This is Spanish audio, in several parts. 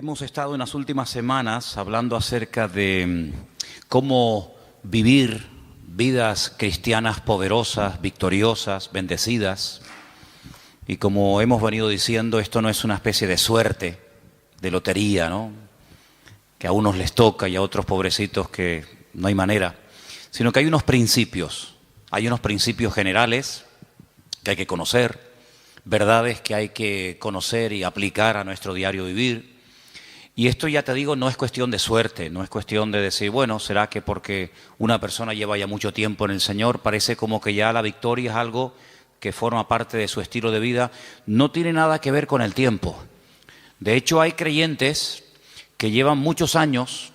Hemos estado en las últimas semanas hablando acerca de cómo vivir vidas cristianas poderosas, victoriosas, bendecidas. Y como hemos venido diciendo, esto no es una especie de suerte, de lotería, ¿no? Que a unos les toca y a otros pobrecitos que no hay manera. Sino que hay unos principios generales que hay que conocer, verdades que hay que conocer y aplicar a nuestro diario vivir. Y esto, ya te digo, no es cuestión de suerte, no es cuestión de decir, bueno, será que porque una persona lleva ya mucho tiempo en el Señor, parece como que ya la victoria es algo que forma parte de su estilo de vida. No tiene nada que ver con el tiempo. De hecho, hay creyentes que llevan muchos años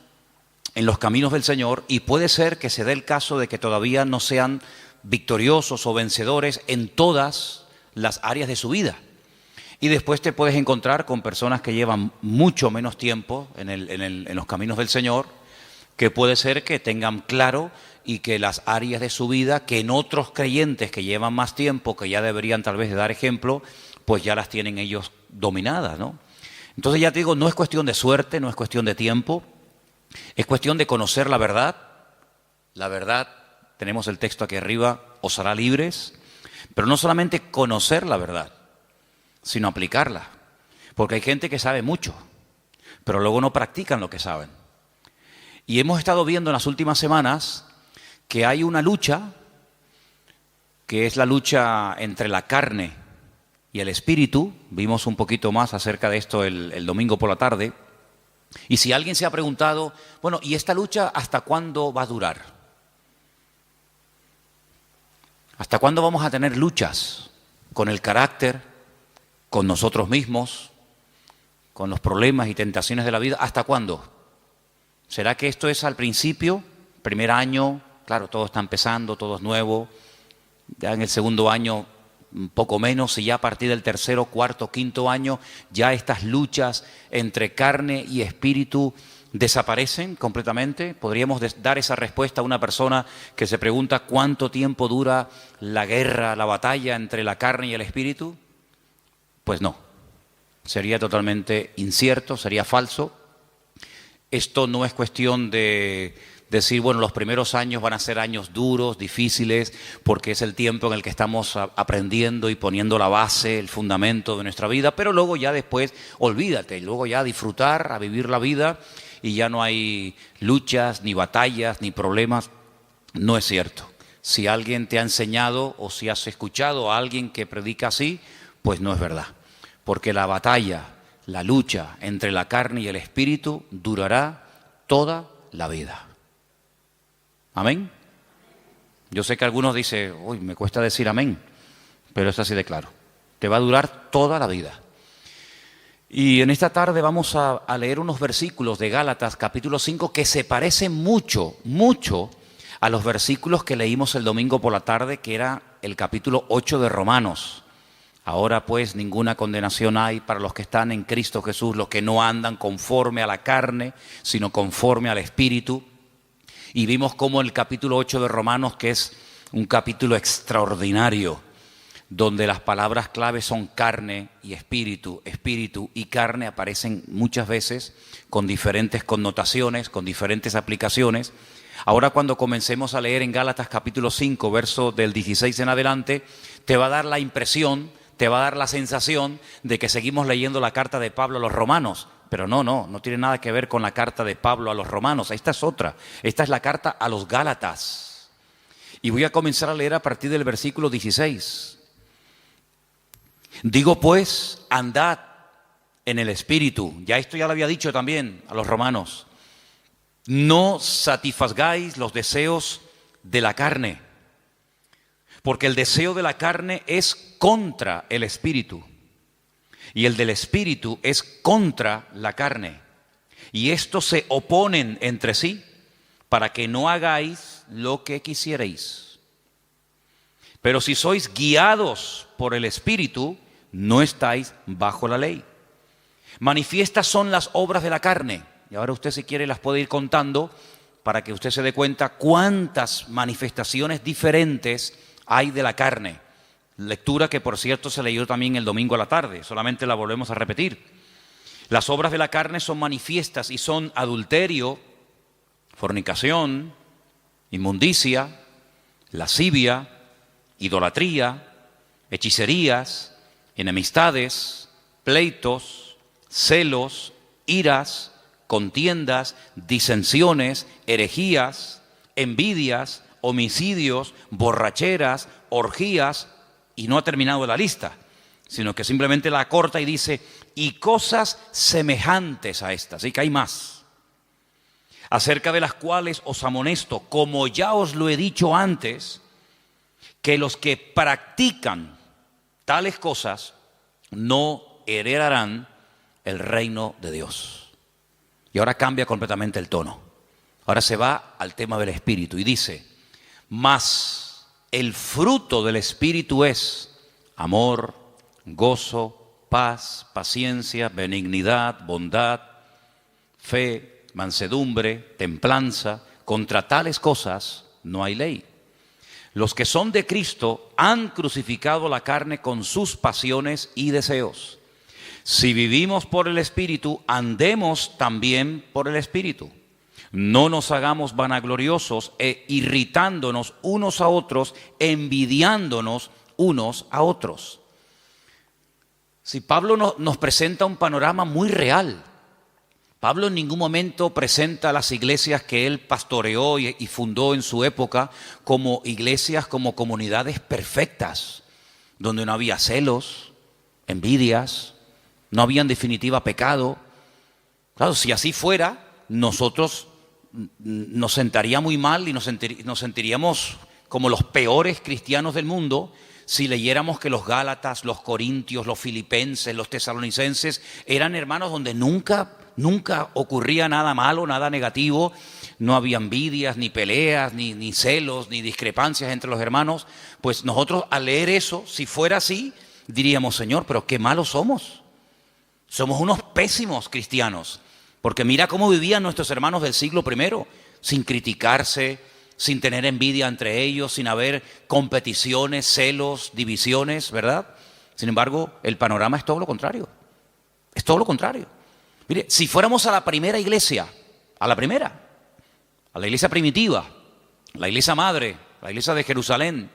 en los caminos del Señor y puede ser que se dé el caso de que todavía no sean victoriosos o vencedores en todas las áreas de su vida. Y después te puedes encontrar con personas que llevan mucho menos tiempo en los caminos del Señor, que puede ser que tengan claro y que las áreas de su vida que en otros creyentes que llevan más tiempo, que ya deberían tal vez de dar ejemplo, pues ya las tienen ellos dominadas, ¿no? Entonces ya te digo, no es cuestión de suerte, no es cuestión de tiempo, es cuestión de conocer la verdad. La verdad, tenemos el texto aquí arriba, os hará libres, pero no solamente conocer la verdad, sino aplicarla. Porque hay gente que sabe mucho, pero luego no practican lo que saben. Y hemos estado viendo en las últimas semanas que hay una lucha, que es la lucha entre la carne y el espíritu. Vimos un poquito más acerca de esto el domingo por la tarde. Y si alguien se ha preguntado, bueno, ¿y esta lucha hasta cuándo va a durar? ¿Hasta cuándo vamos a tener luchas con el carácter, con nosotros mismos, con los problemas y tentaciones de la vida? ¿Hasta cuándo? ¿Será que esto es al principio, primer año? Claro, todo está empezando, todo es nuevo. Ya en el segundo año, un poco menos, y ya a partir del tercero, cuarto, quinto año, ya estas luchas entre carne y espíritu desaparecen completamente. ¿Podríamos dar esa respuesta a una persona que se pregunta cuánto tiempo dura la guerra, la batalla entre la carne y el espíritu? Pues no, sería totalmente incierto, sería falso. Esto no es cuestión de decir, bueno, los primeros años van a ser años duros, difíciles, porque es el tiempo en el que estamos aprendiendo y poniendo la base, el fundamento de nuestra vida, pero luego ya después, olvídate, luego ya a disfrutar, a vivir la vida y ya no hay luchas, ni batallas, ni problemas. No es cierto. Si alguien te ha enseñado o si has escuchado a alguien que predica así, pues no es verdad, porque la batalla, la lucha entre la carne y el espíritu durará toda la vida. ¿Amén? Yo sé que algunos dicen, uy, me cuesta decir amén, pero es así de claro, te va a durar toda la vida. Y en esta tarde vamos a leer unos versículos de Gálatas capítulo 5 que se parecen mucho, mucho a los versículos que leímos el domingo por la tarde, que era el capítulo 8 de Romanos. Ahora pues ninguna condenación hay para los que están en Cristo Jesús, los que no andan conforme a la carne, sino conforme al Espíritu. Y vimos cómo el capítulo 8 de Romanos, que es un capítulo extraordinario, donde las palabras claves son carne y espíritu, espíritu y carne, aparecen muchas veces con diferentes connotaciones, con diferentes aplicaciones. Ahora cuando comencemos a leer en Gálatas capítulo 5, verso del 16 en adelante, te va a dar la impresión, te va a dar la sensación de que seguimos leyendo la carta de Pablo a los romanos, pero no tiene nada que ver con la carta de Pablo a los romanos. Esta es otra, esta es la carta a los Gálatas. Y voy a comenzar a leer a partir del versículo 16. Digo pues, andad en el Espíritu. Ya esto ya lo había dicho también a los romanos. No satisfagáis los deseos de la carne, porque el deseo de la carne es contra el Espíritu, y el del Espíritu es contra la carne. Y estos se oponen entre sí, para que no hagáis lo que quisierais. Pero si sois guiados por el Espíritu, no estáis bajo la ley. Manifiestas son las obras de la carne. Y ahora usted, si quiere, las puede ir contando para que usted se dé cuenta cuántas manifestaciones diferentes hay de la carne. Lectura que, por cierto, se leyó también el domingo a la tarde, solamente la volvemos a repetir. Las obras de la carne son manifiestas y son adulterio, fornicación, inmundicia, lascivia, idolatría, hechicerías, enemistades, pleitos, celos, iras, contiendas, disensiones, herejías, envidias, homicidios, borracheras, orgías, y no ha terminado la lista, sino que simplemente la acorta y dice, y cosas semejantes a estas, y que hay más, acerca de las cuales os amonesto, como ya os lo he dicho antes, que los que practican tales cosas no heredarán el reino de Dios. Y ahora cambia completamente el tono. Ahora se va al tema del Espíritu y dice, mas el fruto del Espíritu es amor, gozo, paz, paciencia, benignidad, bondad, fe, mansedumbre, templanza. Contra tales cosas no hay ley. Los que son de Cristo han crucificado la carne con sus pasiones y deseos. Si vivimos por el Espíritu, andemos también por el Espíritu. No nos hagamos vanagloriosos e irritándonos unos a otros, envidiándonos unos a otros. Si Pablo nos presenta un panorama muy real. Pablo en ningún momento presenta las iglesias que él pastoreó y fundó en su época como iglesias, como comunidades perfectas, donde no había celos, envidias, no había en definitiva pecado. Claro, si así fuera, nosotros nos sentaría muy mal y nos sentiríamos como los peores cristianos del mundo si leyéramos que los Gálatas, los Corintios, los Filipenses, los Tesalonicenses eran hermanos donde nunca ocurría nada malo, nada negativo, no había envidias, ni peleas, ni celos, ni discrepancias entre los hermanos. Pues nosotros al leer eso, si fuera así, diríamos, Señor, pero qué malos somos. Somos unos pésimos cristianos, porque mira cómo vivían nuestros hermanos del siglo I, sin criticarse, sin tener envidia entre ellos, sin haber competiciones, celos, divisiones, ¿verdad? Sin embargo, el panorama es todo lo contrario. Es todo lo contrario. Mire, si fuéramos a la primera iglesia, a la iglesia primitiva, la iglesia madre, la iglesia de Jerusalén,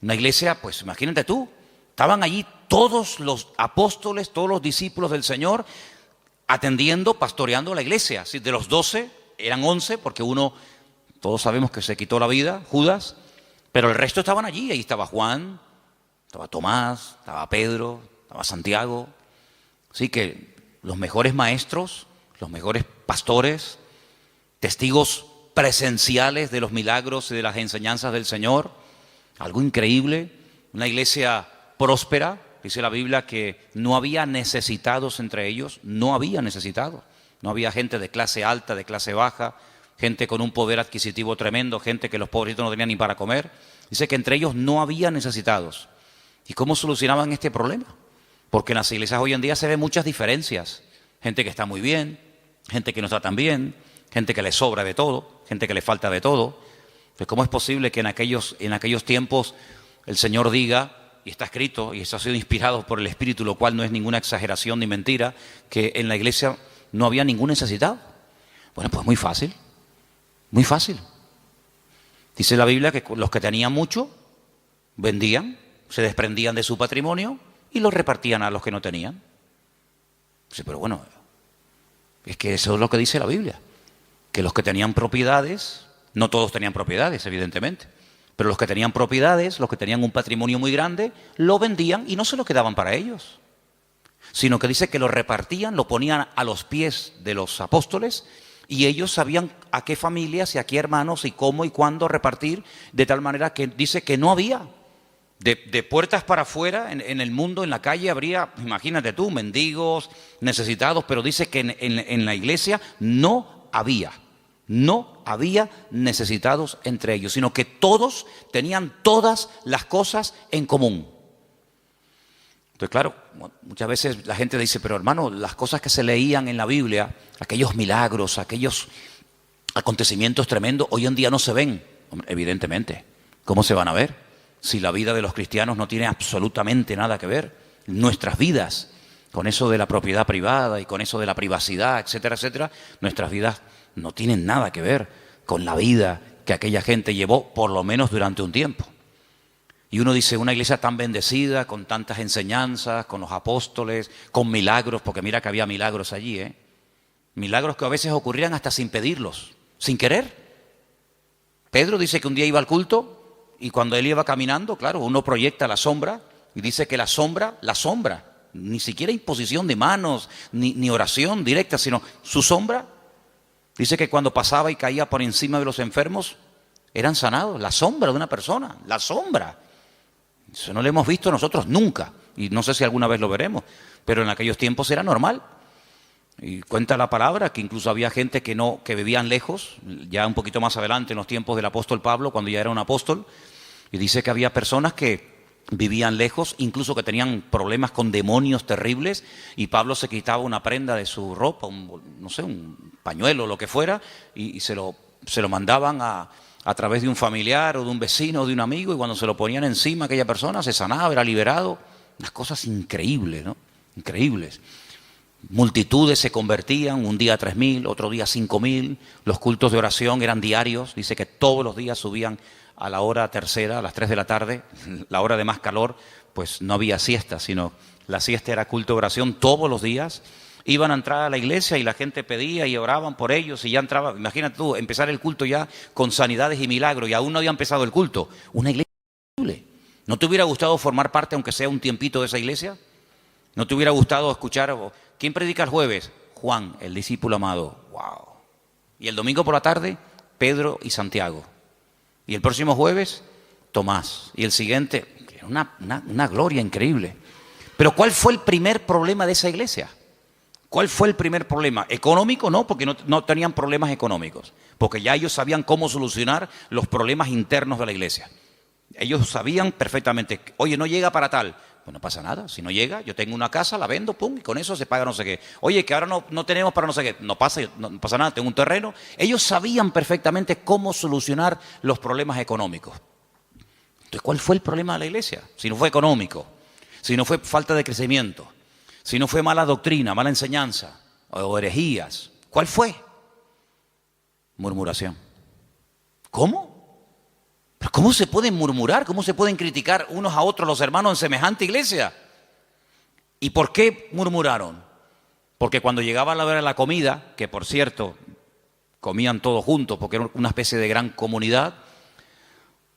una iglesia, pues imagínate tú, estaban allí todos los apóstoles, todos los discípulos del Señor, atendiendo, pastoreando la iglesia. De los 12, eran 11, porque uno, todos sabemos que se quitó la vida, Judas, pero el resto estaban allí. Ahí estaba Juan, estaba Tomás, estaba Pedro, estaba Santiago. Así que los mejores maestros, los mejores pastores, testigos presenciales de los milagros y de las enseñanzas del Señor. Algo increíble, una iglesia próspera. Dice la Biblia que no había necesitados entre ellos, no había necesitados. No había gente de clase alta, de clase baja, gente con un poder adquisitivo tremendo, gente que los pobrecitos no tenían ni para comer. Dice que entre ellos no había necesitados. ¿Y cómo solucionaban este problema? Porque en las iglesias hoy en día se ven muchas diferencias. Gente que está muy bien, gente que no está tan bien, gente que le sobra de todo, gente que le falta de todo. Pues ¿cómo es posible que en aquellos tiempos el Señor diga, y está escrito, y esto ha sido inspirado por el Espíritu, lo cual no es ninguna exageración ni mentira, que en la iglesia no había ningún necesitado? Bueno, pues muy fácil, muy fácil. Dice la Biblia que los que tenían mucho vendían, se desprendían de su patrimonio y lo repartían a los que no tenían. Sí, pero bueno, es que eso es lo que dice la Biblia, que los que tenían propiedades, no todos tenían propiedades, evidentemente, pero los que tenían propiedades, los que tenían un patrimonio muy grande, lo vendían y no se lo quedaban para ellos, sino que dice que lo repartían, lo ponían a los pies de los apóstoles y ellos sabían a qué familias y a qué hermanos y cómo y cuándo repartir, de tal manera que dice que no había. De puertas para afuera, en el mundo, en la calle, habría, imagínate tú, mendigos, necesitados, pero dice que en la iglesia no había necesitados entre ellos, sino que todos tenían todas las cosas en común. Entonces, claro, muchas veces la gente dice, pero hermano, las cosas que se leían en la Biblia, aquellos milagros, aquellos acontecimientos tremendos, hoy en día no se ven. Hombre, evidentemente, ¿cómo se van a ver? Si la vida de los cristianos no tiene absolutamente nada que ver, nuestras vidas con eso de la propiedad privada y con eso de la privacidad, etcétera, etcétera, nuestras vidas no tienen nada que ver con la vida que aquella gente llevó, por lo menos durante un tiempo. Y uno dice, una iglesia tan bendecida, con tantas enseñanzas, con los apóstoles, con milagros, porque mira que había milagros allí, milagros que a veces ocurrían hasta sin pedirlos, sin querer. Pedro dice que un día iba al culto y cuando él iba caminando, claro, uno proyecta la sombra y dice que la sombra, ni siquiera imposición de manos, ni oración directa, sino su sombra, dice que cuando pasaba y caía por encima de los enfermos, eran sanados, la sombra de una persona, la sombra. Eso no lo hemos visto nosotros nunca, y no sé si alguna vez lo veremos, pero en aquellos tiempos era normal. Y cuenta la palabra que incluso había gente que vivían lejos, ya un poquito más adelante en los tiempos del apóstol Pablo, cuando ya era un apóstol, y dice que había personas que vivían lejos, incluso que tenían problemas con demonios terribles, y Pablo se quitaba una prenda de su ropa, un pañuelo o lo que fuera, y se lo mandaban a través de un familiar o de un vecino o de un amigo, y cuando se lo ponían encima aquella persona se sanaba, era liberado. Unas cosas increíbles, ¿no? Increíbles. Multitudes se convertían, un día 3.000, otro día 5.000. Los cultos de oración eran diarios, dice que todos los días subían a la hora tercera, a las 3 de la tarde, la hora de más calor, pues no había siesta, sino la siesta era culto de oración todos los días. Iban a entrar a la iglesia y la gente pedía y oraban por ellos y ya entraba. Imagínate tú, empezar el culto ya con sanidades y milagros y aún no había empezado el culto. Una iglesia increíble. ¿No te hubiera gustado formar parte, aunque sea un tiempito, de esa iglesia? ¿No te hubiera gustado escuchar? ¿Quién predica el jueves? Juan, el discípulo amado. ¡Wow! Y el domingo por la tarde, Pedro y Santiago. Y el próximo jueves, Tomás. Y el siguiente, una gloria increíble. Pero ¿cuál fue el primer problema de esa iglesia? ¿Cuál fue el primer problema? ¿Económico? No, porque no tenían problemas económicos. Porque ya ellos sabían cómo solucionar los problemas internos de la iglesia. Ellos sabían perfectamente, oye, no llega para tal. Pues no pasa nada, si no llega, yo tengo una casa, la vendo, pum, y con eso se paga no sé qué. Oye, que ahora no tenemos para no sé qué. No pasa nada, tengo un terreno. Ellos sabían perfectamente cómo solucionar los problemas económicos. Entonces, ¿cuál fue el problema de la iglesia? Si no fue económico, si no fue falta de crecimiento, si no fue mala doctrina, mala enseñanza o herejías, ¿cuál fue? Murmuración. ¿Cómo? ¿Pero cómo se pueden murmurar? ¿Cómo se pueden criticar unos a otros los hermanos en semejante iglesia? ¿Y por qué murmuraron? Porque cuando llegaba la hora de la comida, que por cierto, comían todos juntos porque era una especie de gran comunidad,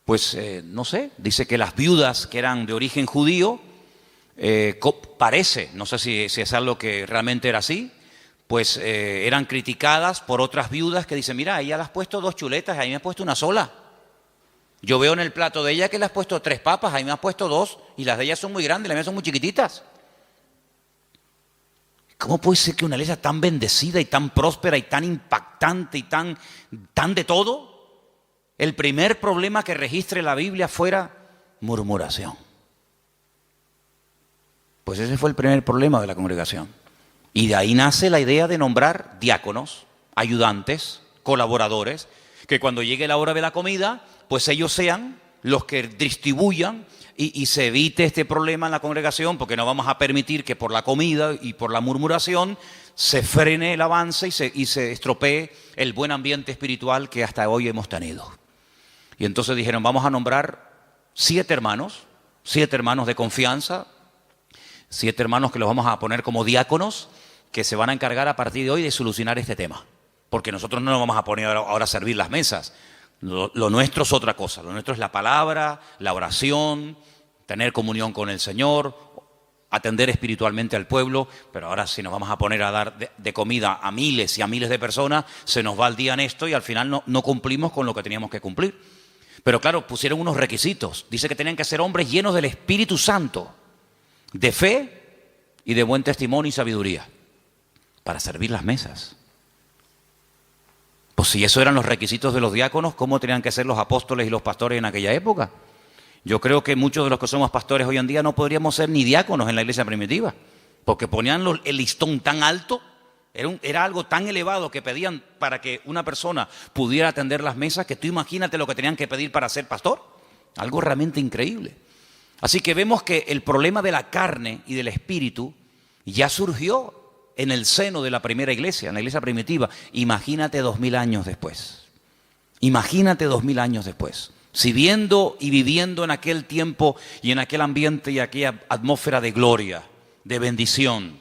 pues no sé, dice que las viudas que eran de origen judío, parece, no sé si es algo que realmente era así, pues eran criticadas por otras viudas que dicen, mira, ella le has puesto 2 chuletas, a mí me has puesto una sola. Yo veo en el plato de ella que le has puesto 3 papas, a mí me has puesto 2, y las de ella son muy grandes, las mías son muy chiquititas. ¿Cómo puede ser que una iglesia tan bendecida y tan próspera y tan impactante y tan de todo, el primer problema que registre la Biblia fuera murmuración? Pues ese fue el primer problema de la congregación. Y de ahí nace la idea de nombrar diáconos, ayudantes, colaboradores, que cuando llegue la hora de la comida, pues ellos sean los que distribuyan y se evite este problema en la congregación, porque no vamos a permitir que por la comida y por la murmuración se frene el avance y se estropee el buen ambiente espiritual que hasta hoy hemos tenido. Y entonces dijeron, vamos a nombrar 7 hermanos de confianza, 7 hermanos que los vamos a poner como diáconos, que se van a encargar a partir de hoy de solucionar este tema. Porque nosotros no nos vamos a poner ahora a servir las mesas. Lo nuestro es otra cosa. Lo nuestro es la palabra, la oración, tener comunión con el Señor, atender espiritualmente al pueblo. Pero ahora si nos vamos a poner a dar de comida a miles y a miles de personas, se nos va el día en esto y al final no cumplimos con lo que teníamos que cumplir. Pero claro, pusieron unos requisitos. Dice que tenían que ser hombres llenos del Espíritu Santo, de fe y de buen testimonio y sabiduría, para servir las mesas. Pues si esos eran los requisitos de los diáconos, ¿cómo tenían que ser los apóstoles y los pastores en aquella época? Yo creo que muchos de los que somos pastores hoy en día no podríamos ser ni diáconos en la iglesia primitiva, porque ponían el listón tan alto, era algo tan elevado que pedían para que una persona pudiera atender las mesas, que tú imagínate lo que tenían que pedir para ser pastor. Algo realmente increíble. Así que vemos que el problema de la carne y del espíritu Ya surgió en el seno de la primera iglesia, en la iglesia primitiva. Imagínate 2000 años después. Imagínate 2000 años después. Si viendo y viviendo en aquel tiempo y en aquel ambiente y aquella atmósfera de gloria, de bendición,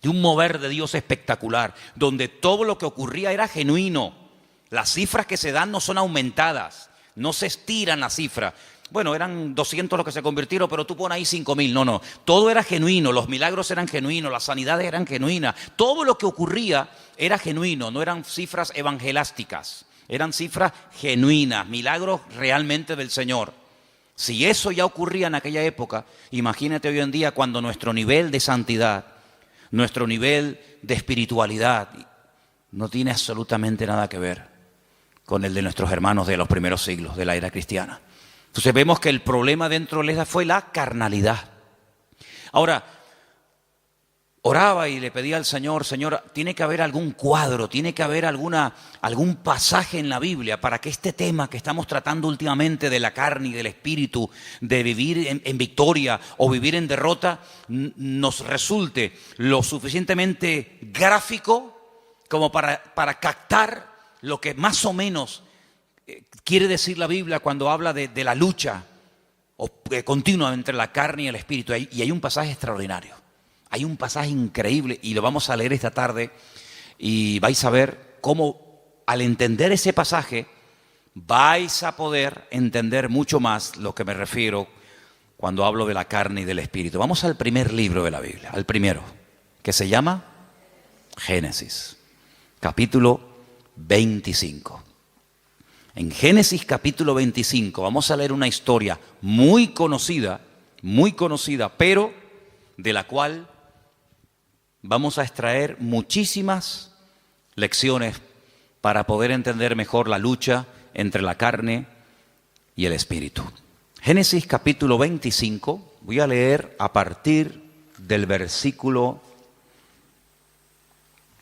de un mover de Dios espectacular, donde todo lo que ocurría era genuino. Las cifras que se dan no son aumentadas, no se estiran las cifras. Bueno, eran 200 los que se convirtieron, pero tú pones ahí 5000. No. Todo era genuino, los milagros eran genuinos, las sanidades eran genuinas. Todo lo que ocurría era genuino, no eran cifras evangelásticas. Eran cifras genuinas, milagros realmente del Señor. Si eso ya ocurría en aquella época, imagínate hoy en día cuando nuestro nivel de santidad, nuestro nivel de espiritualidad no tiene absolutamente nada que ver con el de nuestros hermanos de los primeros siglos de la era cristiana. Entonces vemos que el problema dentro de la iglesia fue la carnalidad. Ahora, oraba y le pedía al Señor, Señor, tiene que haber algún cuadro, tiene que haber algún pasaje en la Biblia para que este tema que estamos tratando últimamente de la carne y del espíritu, de vivir en victoria o vivir en derrota, nos resulte lo suficientemente gráfico como para captar lo que más o menos quiere decir la Biblia cuando habla de la lucha continua entre la carne y el espíritu. Y hay un pasaje extraordinario. Hay un pasaje increíble y lo vamos a leer esta tarde y vais a ver cómo al entender ese pasaje vais a poder entender mucho más lo que me refiero cuando hablo de la carne y del espíritu. Vamos al primer libro de la Biblia, al primero, que se llama Génesis, capítulo 25. En Génesis capítulo 25 vamos a leer una historia muy conocida, pero de la cual vamos a extraer muchísimas lecciones para poder entender mejor la lucha entre la carne y el espíritu. Génesis capítulo 25, voy a leer a partir del versículo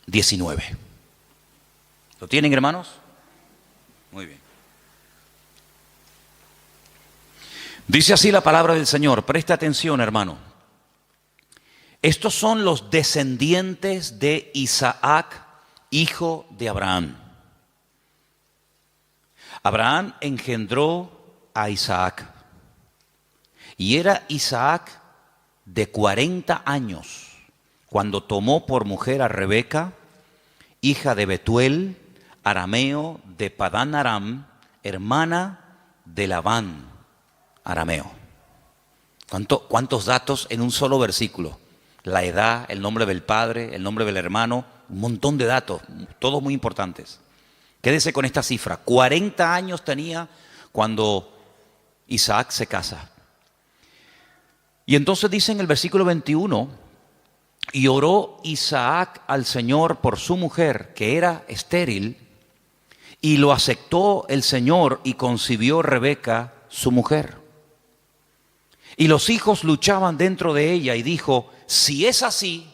19. ¿Lo tienen, hermanos? Muy bien. Dice así la palabra del Señor, presta atención, hermano. Estos son los descendientes de Isaac, hijo de Abraham. Abraham engendró a Isaac. Y era Isaac de 40 años cuando tomó por mujer a Rebeca, hija de Betuel, arameo de Padán Aram, hermana de Labán, arameo. ¿Cuántos datos en un solo versículo? La edad, el nombre del padre, el nombre del hermano, un montón de datos, todos muy importantes. Quédese con esta cifra, 40 años tenía cuando Isaac se casa. Y entonces dice en el versículo 21, y oró Isaac al Señor por su mujer, que era estéril, y lo aceptó el Señor y concibió Rebeca, su mujer. Y los hijos luchaban dentro de ella y dijo, si es así,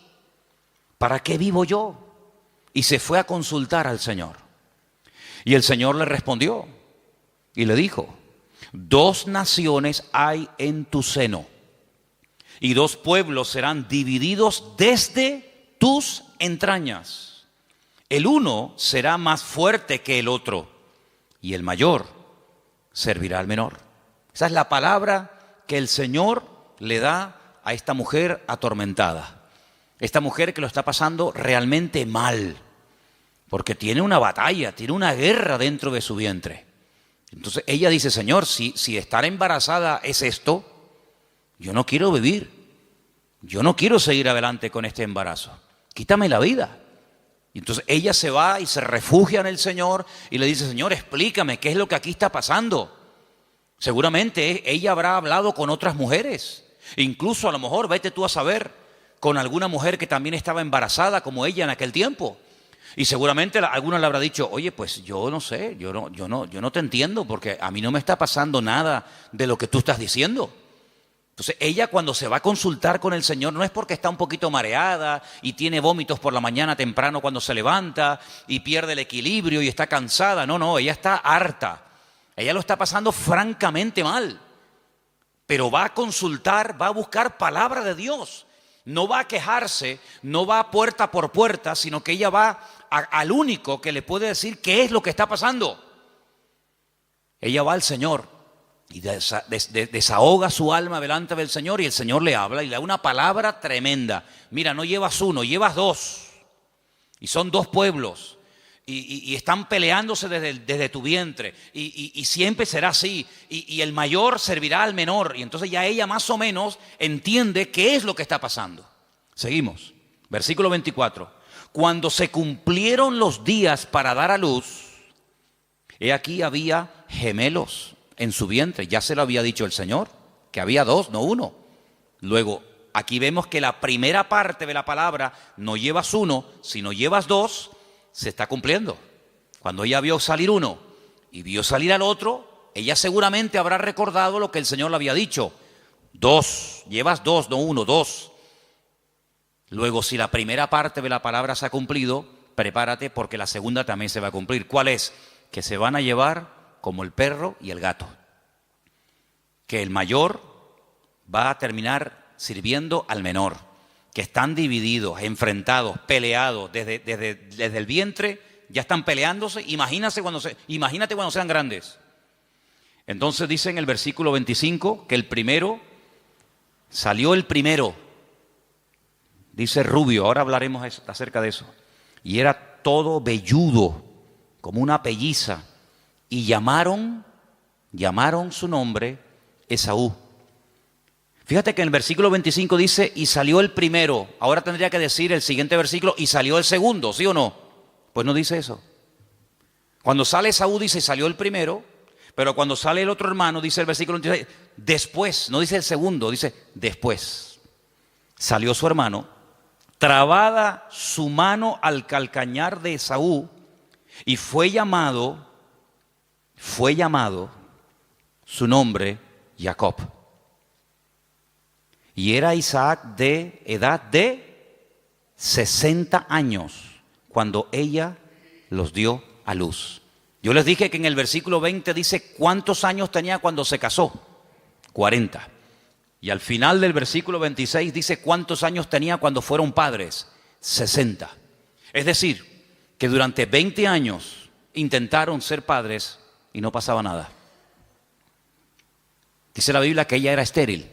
¿para qué vivo yo? Y se fue a consultar al Señor. Y el Señor le respondió y le dijo, 2 naciones hay en tu seno y 2 pueblos serán divididos desde tus entrañas. El uno será más fuerte que el otro y el mayor servirá al menor. Esa es la palabra que el Señor le da a esta mujer atormentada. Esta mujer que lo está pasando realmente mal, porque tiene una batalla, tiene una guerra dentro de su vientre. Entonces ella dice, Señor, si estar embarazada es esto, yo no quiero vivir, yo no quiero seguir adelante con este embarazo, quítame la vida. Y entonces ella se va y se refugia en el Señor y le dice, Señor, explícame qué es lo que aquí está pasando. Seguramente ella habrá hablado con otras mujeres, incluso a lo mejor, vete tú a saber, con alguna mujer que también estaba embarazada como ella en aquel tiempo. Y seguramente alguna le habrá dicho, oye, pues yo no sé, yo no te entiendo porque a mí no me está pasando nada de lo que tú estás diciendo. Entonces ella cuando se va a consultar con el Señor no es porque está un poquito mareada y tiene vómitos por la mañana temprano cuando se levanta y pierde el equilibrio y está cansada. No, ella está harta. Ella lo está pasando francamente mal. Pero va a consultar, va a buscar palabra de Dios. No va a quejarse, no va puerta por puerta, sino que ella va al único que le puede decir qué es lo que está pasando. Ella va al Señor y desahoga su alma delante del Señor, y el Señor le habla y le da una palabra tremenda. Mira, no llevas uno, llevas dos. Y son dos pueblos. Y están peleándose desde tu vientre. Y siempre será así. Y el mayor servirá al menor. Y entonces ya ella más o menos entiende qué es lo que está pasando. Seguimos. Versículo 24. Cuando se cumplieron los días para dar a luz, he aquí había gemelos en su vientre. Ya se lo había dicho el Señor, que había dos, no uno. Luego, aquí vemos que la primera parte de la palabra, no llevas uno, sino llevas dos, se está cumpliendo. Cuando ella vio salir uno y vio salir al otro, ella seguramente habrá recordado lo que el Señor le había dicho. Dos, llevas dos, no uno, dos. Luego, si la primera parte de la palabra se ha cumplido, prepárate porque la segunda también se va a cumplir. ¿Cuál es? Que se van a llevar como el perro y el gato. Que el mayor va a terminar sirviendo al menor. Que están divididos, enfrentados, peleados desde el vientre, ya están peleándose. Imagínate cuando sean grandes. Entonces dice en el versículo 25 que salió el primero. Dice rubio, ahora hablaremos acerca de eso. Y era todo velludo, como una pelliza. Y llamaron su nombre Esaú. Fíjate que en el versículo 25 dice, y salió el primero. Ahora tendría que decir el siguiente versículo, y salió el segundo, ¿sí o no? Pues no dice eso. Cuando sale Esaú dice, salió el primero, pero cuando sale el otro hermano, dice el versículo 26, después, no dice el segundo, dice después. Salió su hermano, trabada su mano al calcañar de Esaú, y fue llamado su nombre Jacob. Y era Isaac de edad de 60 años cuando ella los dio a luz. Yo les dije que en el versículo 20 dice cuántos años tenía cuando se casó. 40. Y al final del versículo 26 dice cuántos años tenía cuando fueron padres. 60. Es decir, que durante 20 años intentaron ser padres y no pasaba nada. Dice la Biblia que ella era estéril.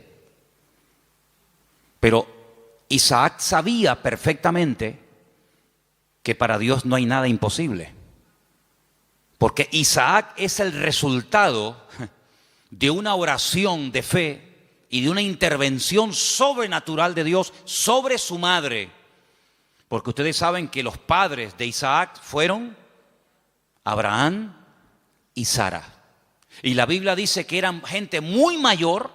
Pero Isaac sabía perfectamente que para Dios no hay nada imposible. Porque Isaac es el resultado de una oración de fe y de una intervención sobrenatural de Dios sobre su madre. Porque ustedes saben que los padres de Isaac fueron Abraham y Sara. Y la Biblia dice que eran gente muy mayor.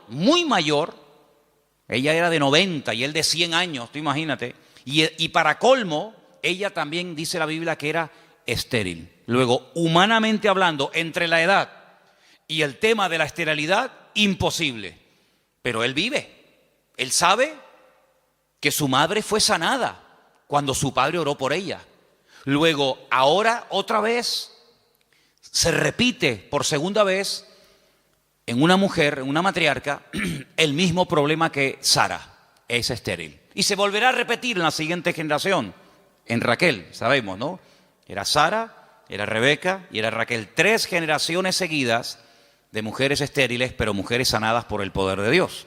Ella era de 90 y él de 100 años, tú imagínate. Y para colmo, ella también dice la Biblia que era estéril. Luego, humanamente hablando, entre la edad y el tema de la esterilidad, imposible. Pero él vive. Él sabe que su madre fue sanada cuando su padre oró por ella. Luego, ahora otra vez se repite por segunda vez en una mujer, en una matriarca, el mismo problema que Sara, es estéril. Y se volverá a repetir en la siguiente generación, en Raquel, sabemos, ¿no? Era Sara, era Rebeca y era Raquel. 3 generaciones seguidas de mujeres estériles, pero mujeres sanadas por el poder de Dios.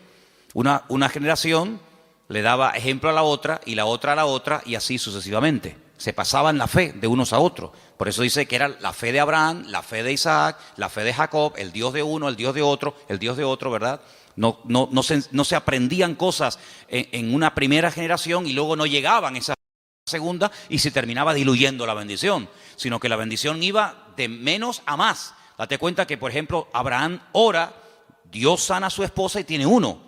Una generación le daba ejemplo a la otra y la otra a la otra y así sucesivamente. Se pasaban la fe de unos a otros. Por eso dice que era la fe de Abraham, la fe de Isaac, la fe de Jacob, el Dios de uno, el Dios de otro, el Dios de otro, ¿verdad? No se aprendían cosas en una primera generación y luego no llegaban esa segunda y se terminaba diluyendo la bendición, sino que la bendición iba de menos a más. Date cuenta que, por ejemplo, Abraham ora, Dios sana a su esposa y tiene 1.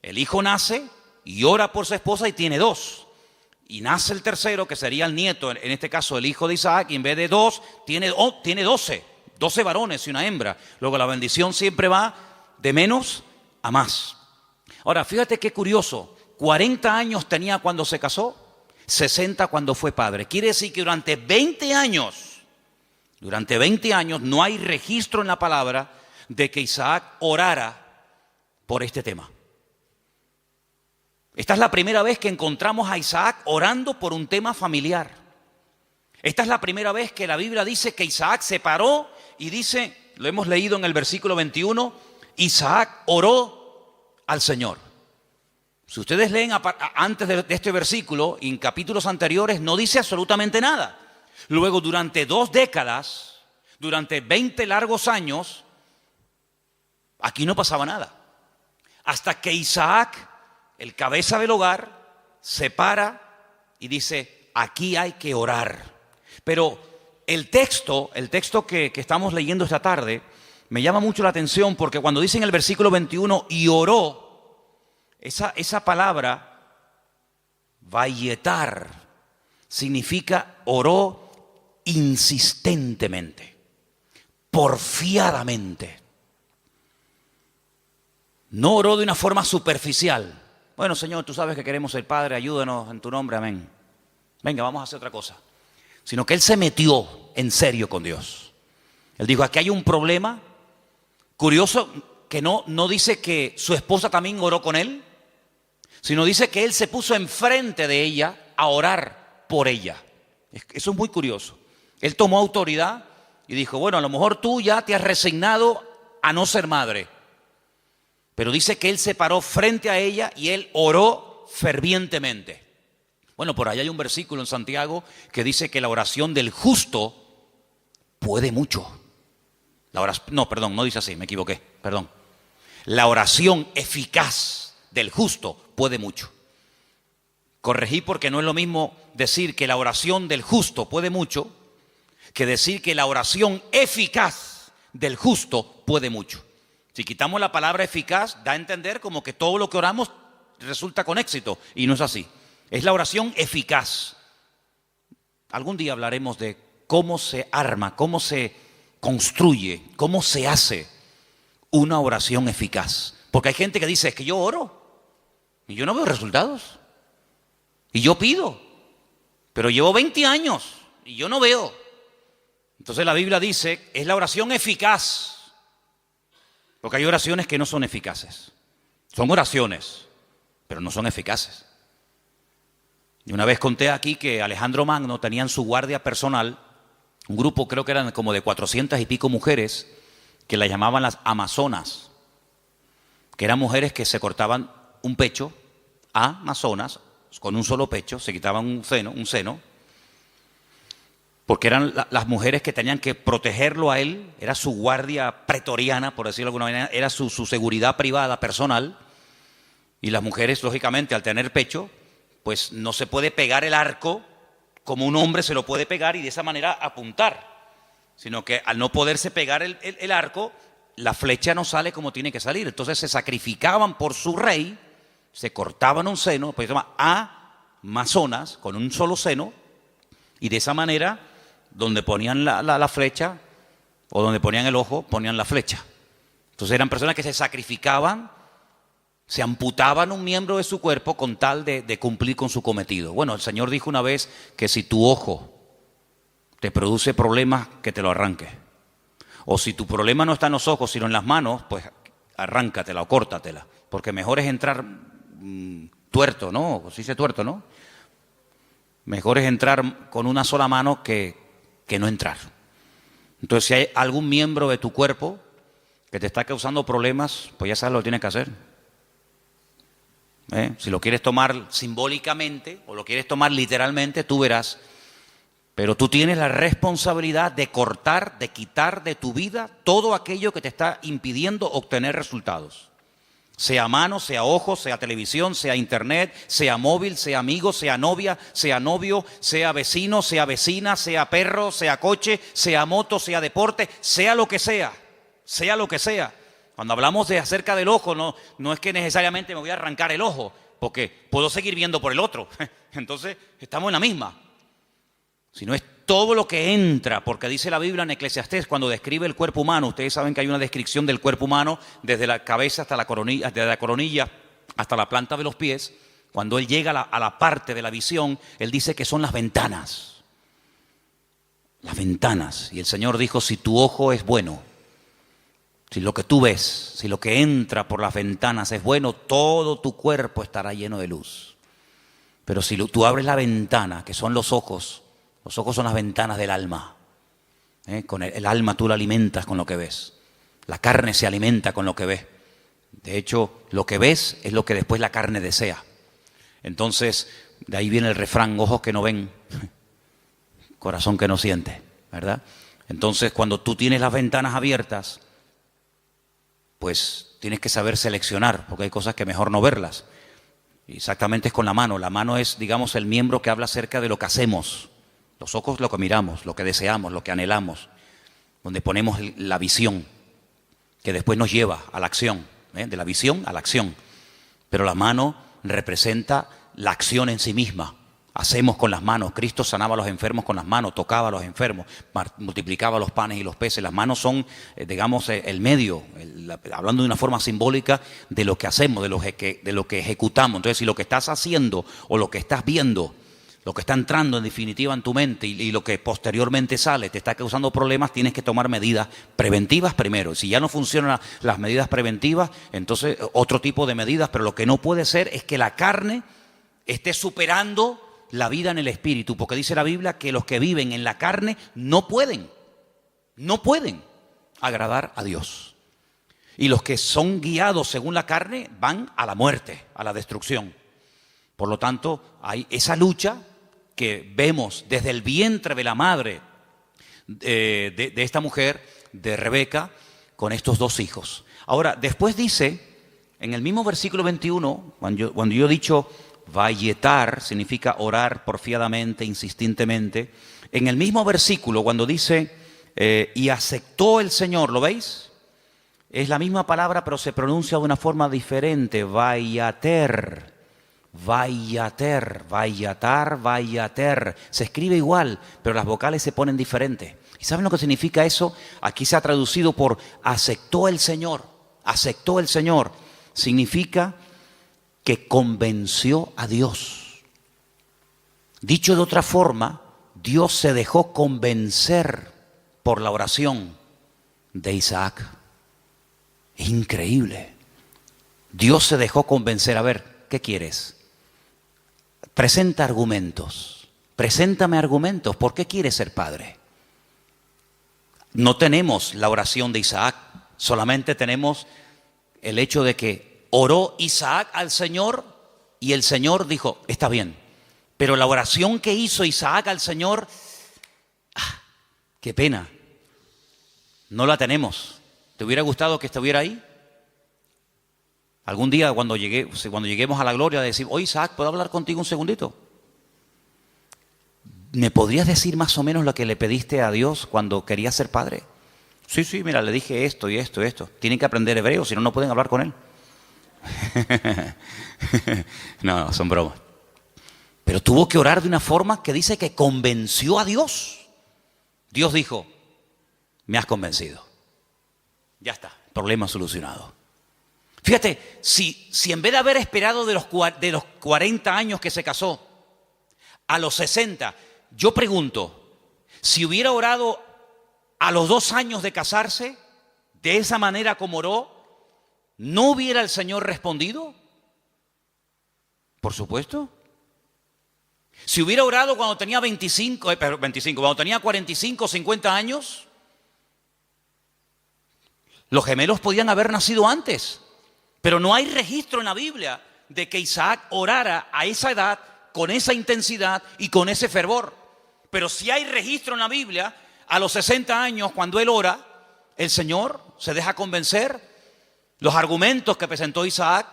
El hijo nace y ora por su esposa y tiene 2. Y nace el tercero, que sería el nieto, en este caso el hijo de Isaac, y en vez de 2, tiene 12 varones y una hembra. Luego la bendición siempre va de menos a más. Ahora, fíjate qué curioso, 40 años tenía cuando se casó, 60 cuando fue padre. Quiere decir que durante 20 años no hay registro en la palabra de que Isaac orara por este tema. Esta es la primera vez que encontramos a Isaac orando por un tema familiar. Esta es la primera vez que la Biblia dice que Isaac se paró y dice, lo hemos leído en el versículo 21, Isaac oró al Señor. Si ustedes leen antes de este versículo, en capítulos anteriores, no dice absolutamente nada. Luego, durante 2 décadas, durante 20 largos años, aquí no pasaba nada. Hasta que Isaac, el cabeza del hogar, se para y dice, aquí hay que orar. Pero el texto que estamos leyendo esta tarde me llama mucho la atención porque cuando dice en el versículo 21, y oró, esa palabra, vayetar, significa oró insistentemente, porfiadamente. No oró de una forma superficial. Bueno, Señor, tú sabes que queremos ser Padre, ayúdanos en tu nombre, amén. Venga, vamos a hacer otra cosa. Sino que él se metió en serio con Dios. Él dijo, aquí hay un problema. Curioso que no dice que su esposa también oró con él, sino dice que él se puso enfrente de ella a orar por ella. Eso es muy curioso. Él tomó autoridad y dijo, bueno, a lo mejor tú ya te has resignado a no ser madre. Pero dice que él se paró frente a ella y él oró fervientemente. Bueno, por ahí hay un versículo en Santiago que dice que la oración del justo puede mucho. No dice así, me equivoqué, perdón. La oración eficaz del justo puede mucho. Corregí porque no es lo mismo decir que la oración del justo puede mucho que decir que la oración eficaz del justo puede mucho. Si quitamos la palabra eficaz, da a entender como que todo lo que oramos resulta con éxito, y no es así. Es la oración eficaz. Algún día hablaremos de cómo se arma, cómo se construye, cómo se hace una oración eficaz. Porque hay gente que dice, es que yo oro y yo no veo resultados. Y yo pido, pero llevo 20 años y yo no veo. Entonces la Biblia dice, es la oración eficaz. Porque hay oraciones que no son eficaces. Son oraciones, pero no son eficaces. Y una vez conté aquí que Alejandro Magno tenía en su guardia personal un grupo, creo que eran como de 400 y pico mujeres, que las llamaban las amazonas, que eran mujeres que se cortaban un pecho, amazonas, con un solo pecho, se quitaban un seno, porque eran las mujeres que tenían que protegerlo a él, era su guardia pretoriana, por decirlo de alguna manera, era su seguridad privada, personal, y las mujeres, lógicamente, al tener pecho, pues no se puede pegar el arco como un hombre se lo puede pegar y de esa manera apuntar, sino que al no poderse pegar el arco, la flecha no sale como tiene que salir. Entonces se sacrificaban por su rey, se cortaban un seno, pues se llama amazonas, con un solo seno, y de esa manera, donde ponían la flecha, o donde ponían el ojo, ponían la flecha. Entonces eran personas que se sacrificaban, se amputaban un miembro de su cuerpo con tal de cumplir con su cometido. Bueno, el Señor dijo una vez que si tu ojo te produce problemas, que te lo arranque. O si tu problema no está en los ojos, sino en las manos, pues arráncatela o córtatela. Porque mejor es entrar tuerto, ¿no? Se dice tuerto, ¿no? Mejor es entrar con una sola mano que no entrar. Entonces, si hay algún miembro de tu cuerpo que te está causando problemas, pues ya sabes lo que tienes que hacer. Si lo quieres tomar simbólicamente o lo quieres tomar literalmente, tú verás. Pero tú tienes la responsabilidad de cortar, de quitar de tu vida todo aquello que te está impidiendo obtener resultados. Sea mano, sea ojo, sea televisión, sea internet, sea móvil, sea amigo, sea novia, sea novio, sea vecino, sea vecina, sea perro, sea coche, sea moto, sea deporte, sea lo que sea, sea lo que sea. Cuando hablamos de acerca del ojo, no es que necesariamente me voy a arrancar el ojo, porque puedo seguir viendo por el otro. Entonces, estamos en la misma. Sino es todo lo que entra, porque dice la Biblia en Eclesiastés, cuando describe el cuerpo humano, ustedes saben que hay una descripción del cuerpo humano desde la cabeza hasta la coronilla, desde la coronilla hasta la planta de los pies. Cuando él llega a la parte de la visión, él dice que son las ventanas. Las ventanas. Y el Señor dijo, si tu ojo es bueno, Si lo que tú ves, si lo que entra por las ventanas es bueno, todo tu cuerpo estará lleno de luz. Pero si tú abres la ventana, que son los ojos son las ventanas del alma. Con el alma tú la alimentas con lo que ves. La carne se alimenta con lo que ves. De hecho, lo que ves es lo que después la carne desea. Entonces, de ahí viene el refrán, ojos que no ven, corazón que no siente, ¿verdad? Entonces, cuando tú tienes las ventanas abiertas, pues tienes que saber seleccionar, porque hay cosas que mejor no verlas. Exactamente es con la mano. La mano es, digamos, el miembro que habla acerca de lo que hacemos. Los ojos lo que miramos, lo que deseamos, lo que anhelamos, donde ponemos la visión, que después nos lleva a la acción, de la visión a la acción. Pero la mano representa la acción en sí misma. Hacemos con las manos. Cristo sanaba a los enfermos con las manos, tocaba a los enfermos, multiplicaba los panes y los peces. Las manos son, digamos, el medio, hablando de una forma simbólica de lo que hacemos, de lo que ejecutamos. Entonces, si lo que estás haciendo o lo que estás viendo, lo que está entrando en definitiva en tu mente y lo que posteriormente sale te está causando problemas, tienes que tomar medidas preventivas primero. Si ya no funcionan las medidas preventivas, entonces otro tipo de medidas, pero lo que no puede ser es que la carne esté superando la vida en el espíritu, porque dice la Biblia que los que viven en la carne no pueden agradar a Dios. Y los que son guiados según la carne van a la muerte, a la destrucción. Por lo tanto, hay esa lucha que vemos desde el vientre de la madre de esta mujer, de Rebeca, con estos dos hijos. Ahora, después dice, en el mismo versículo 21, cuando yo he dicho vayetar, significa orar porfiadamente, insistentemente, en el mismo versículo, cuando dice, y aceptó el Señor, ¿lo veis? Es la misma palabra, pero se pronuncia de una forma diferente, vayater. Vayater, vayatar, vayater. Se escribe igual, pero las vocales se ponen diferentes. ¿Y saben lo que significa eso? Aquí se ha traducido por aceptó el Señor. Aceptó el Señor. Significa que convenció a Dios. Dicho de otra forma, Dios se dejó convencer por la oración de Isaac. Es increíble. Dios se dejó convencer. A ver, ¿qué quieres? Presenta argumentos. Preséntame argumentos. ¿Por qué quieres ser padre? No tenemos la oración de Isaac. Solamente tenemos el hecho de que oró Isaac al Señor y el Señor dijo, está bien. Pero la oración que hizo Isaac al Señor, qué pena, no la tenemos. ¿Te hubiera gustado que estuviera ahí? Algún día cuando lleguemos a la gloria decir, oye Isaac, ¿puedo hablar contigo un segundito? ¿Me podrías decir más o menos lo que le pediste a Dios cuando querías ser padre? Sí, mira, le dije esto y esto y esto. Tienen que aprender hebreo, si no, no pueden hablar con él. No, son bromas. Pero tuvo que orar de una forma que dice que convenció a Dios. Dios dijo, me has convencido. Ya está, problema solucionado. Fíjate, si en vez de haber esperado de los 40 años que se casó, a los 60, yo pregunto, si hubiera orado a los 2 años de casarse, de esa manera como oró, ¿no hubiera el Señor respondido? Por supuesto. Si hubiera orado cuando tenía cuando tenía 45, 50 años, los gemelos podían haber nacido antes. Pero no hay registro en la Biblia de que Isaac orara a esa edad, con esa intensidad y con ese fervor. Pero sí hay registro en la Biblia, a los 60 años, cuando él ora, el Señor se deja convencer. Los argumentos que presentó Isaac,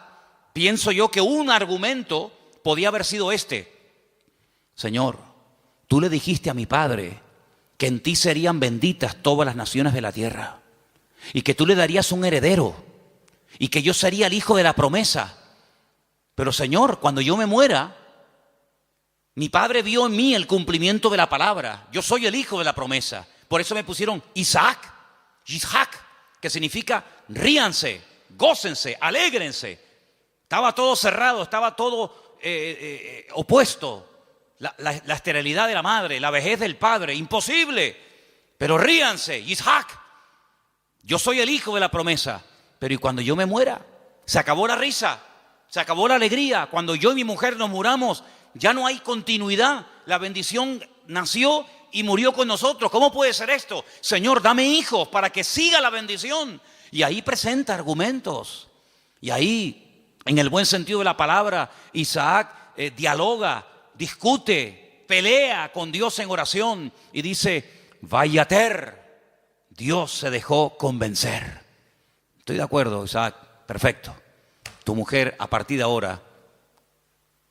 pienso yo que un argumento podía haber sido este. Señor, tú le dijiste a mi padre que en ti serían benditas todas las naciones de la tierra y que tú le darías un heredero. Y que yo sería el hijo de la promesa. Pero Señor, cuando yo me muera, mi padre vio en mí el cumplimiento de la palabra. Yo soy el hijo de la promesa. Por eso me pusieron Isaac, que significa ríanse, gócense, alégrense. Estaba todo cerrado, estaba todo opuesto. La esterilidad de la madre, la vejez del padre, imposible. Pero ríanse, Isaac. Yo soy el hijo de la promesa, pero ¿y cuando yo me muera? Se acabó la risa, se acabó la alegría. Cuando yo y mi mujer nos muramos, ya no hay continuidad. La bendición nació y murió con nosotros. ¿Cómo puede ser esto? Señor, dame hijos para que siga la bendición. Y ahí presenta argumentos. Y ahí, en el buen sentido de la palabra, Isaac dialoga, discute, pelea con Dios en oración y dice, Vayater, Dios se dejó convencer. Estoy de acuerdo, Isaac, perfecto. Tu mujer a partir de ahora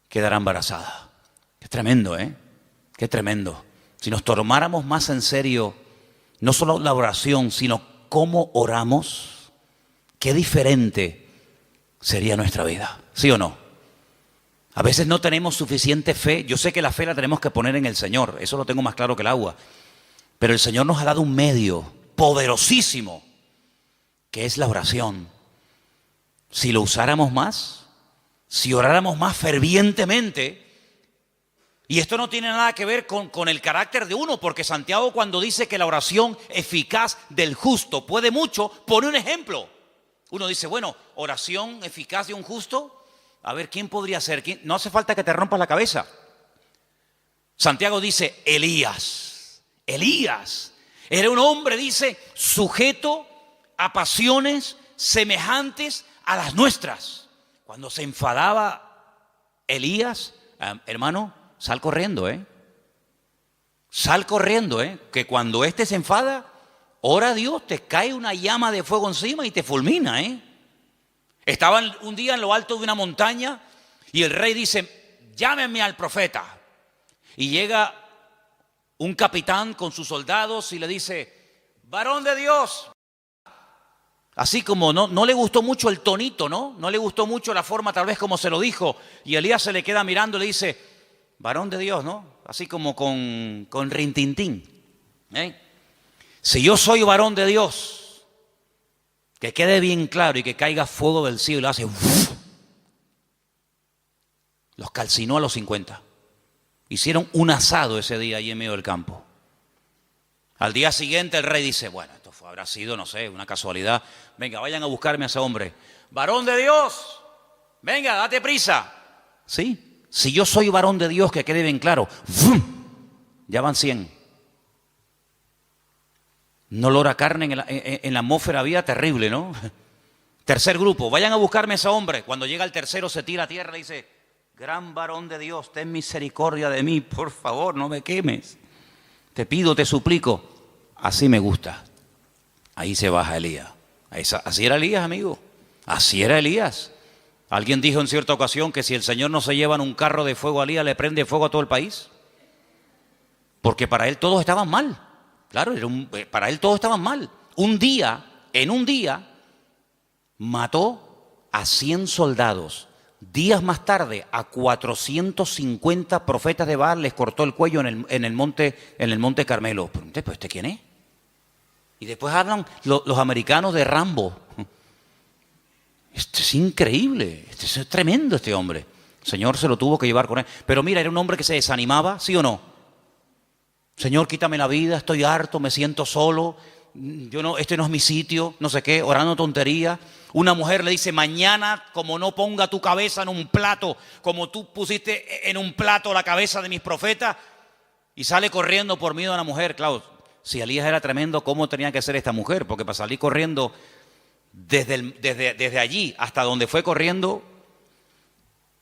quedará embarazada. Qué tremendo, ¿eh? Qué tremendo. Si nos tomáramos más en serio, no solo la oración, sino cómo oramos, qué diferente sería nuestra vida. ¿Sí o no? A veces no tenemos suficiente fe. Yo sé que la fe la tenemos que poner en el Señor. Eso lo tengo más claro que el agua. Pero el Señor nos ha dado un medio poderosísimo, que es la oración. Si lo usáramos más, si oráramos más fervientemente, y esto no tiene nada que ver con el carácter de uno, porque Santiago cuando dice que la oración eficaz del justo puede mucho, pone un ejemplo. Uno dice, bueno, oración eficaz de un justo, a ver, ¿quién podría ser? ¿Quién? No hace falta que te rompas la cabeza. Santiago dice, Elías era un hombre, dice, sujeto a pasiones semejantes a las nuestras. Cuando se enfadaba Elías, hermano, sal corriendo, Sal corriendo, que cuando éste se enfada, ora a Dios, te cae una llama de fuego encima y te fulmina, Estaban un día en lo alto de una montaña y el rey dice, llámenme al profeta. Y llega un capitán con sus soldados y le dice, varón de Dios. Así como no le gustó mucho el tonito, ¿no? No le gustó mucho la forma tal vez como se lo dijo. Y Elías se le queda mirando y le dice, varón de Dios, ¿no? Así como con rintintín. Si yo soy varón de Dios, que quede bien claro y que caiga fuego del cielo y lo hace. Los calcinó a los 50. Hicieron un asado ese día ahí en medio del campo. Al día siguiente el rey dice, bueno, esto habrá sido, no sé, una casualidad. Venga, vayan a buscarme a ese hombre. Varón de Dios, venga, date prisa. Sí, si yo soy varón de Dios, que quede bien claro. Ya van 100. Un olor a carne en la atmósfera había terrible, ¿no? Tercer grupo, vayan a buscarme a ese hombre. Cuando llega el tercero se tira a tierra y dice, gran varón de Dios, ten misericordia de mí, por favor, no me quemes. Te pido, te suplico. Así me gusta. Ahí se baja Elías. Así era Elías, amigo. Así era Elías. Alguien dijo en cierta ocasión que si el Señor no se lleva en un carro de fuego a Elías, le prende fuego a todo el país. Porque para él todos estaban mal. Claro, para él todos estaban mal. En un día, mató a 100 soldados. Días más tarde, a 450 profetas de Baal les cortó el cuello en el monte Carmelo. ¿Pero este quién es? Y después hablan los americanos de Rambo. Esto es increíble, es tremendo este hombre. El Señor se lo tuvo que llevar con él. Pero mira, era un hombre que se desanimaba, ¿sí o no? Señor, quítame la vida, estoy harto, me siento solo. Este no es mi sitio, no sé qué, orando tonterías. Una mujer le dice, mañana como no ponga tu cabeza en un plato, como tú pusiste en un plato la cabeza de mis profetas, y sale corriendo por miedo a una mujer. Claro, si Elías era tremendo, ¿cómo tenía que ser esta mujer? Porque para salir corriendo desde allí hasta donde fue corriendo,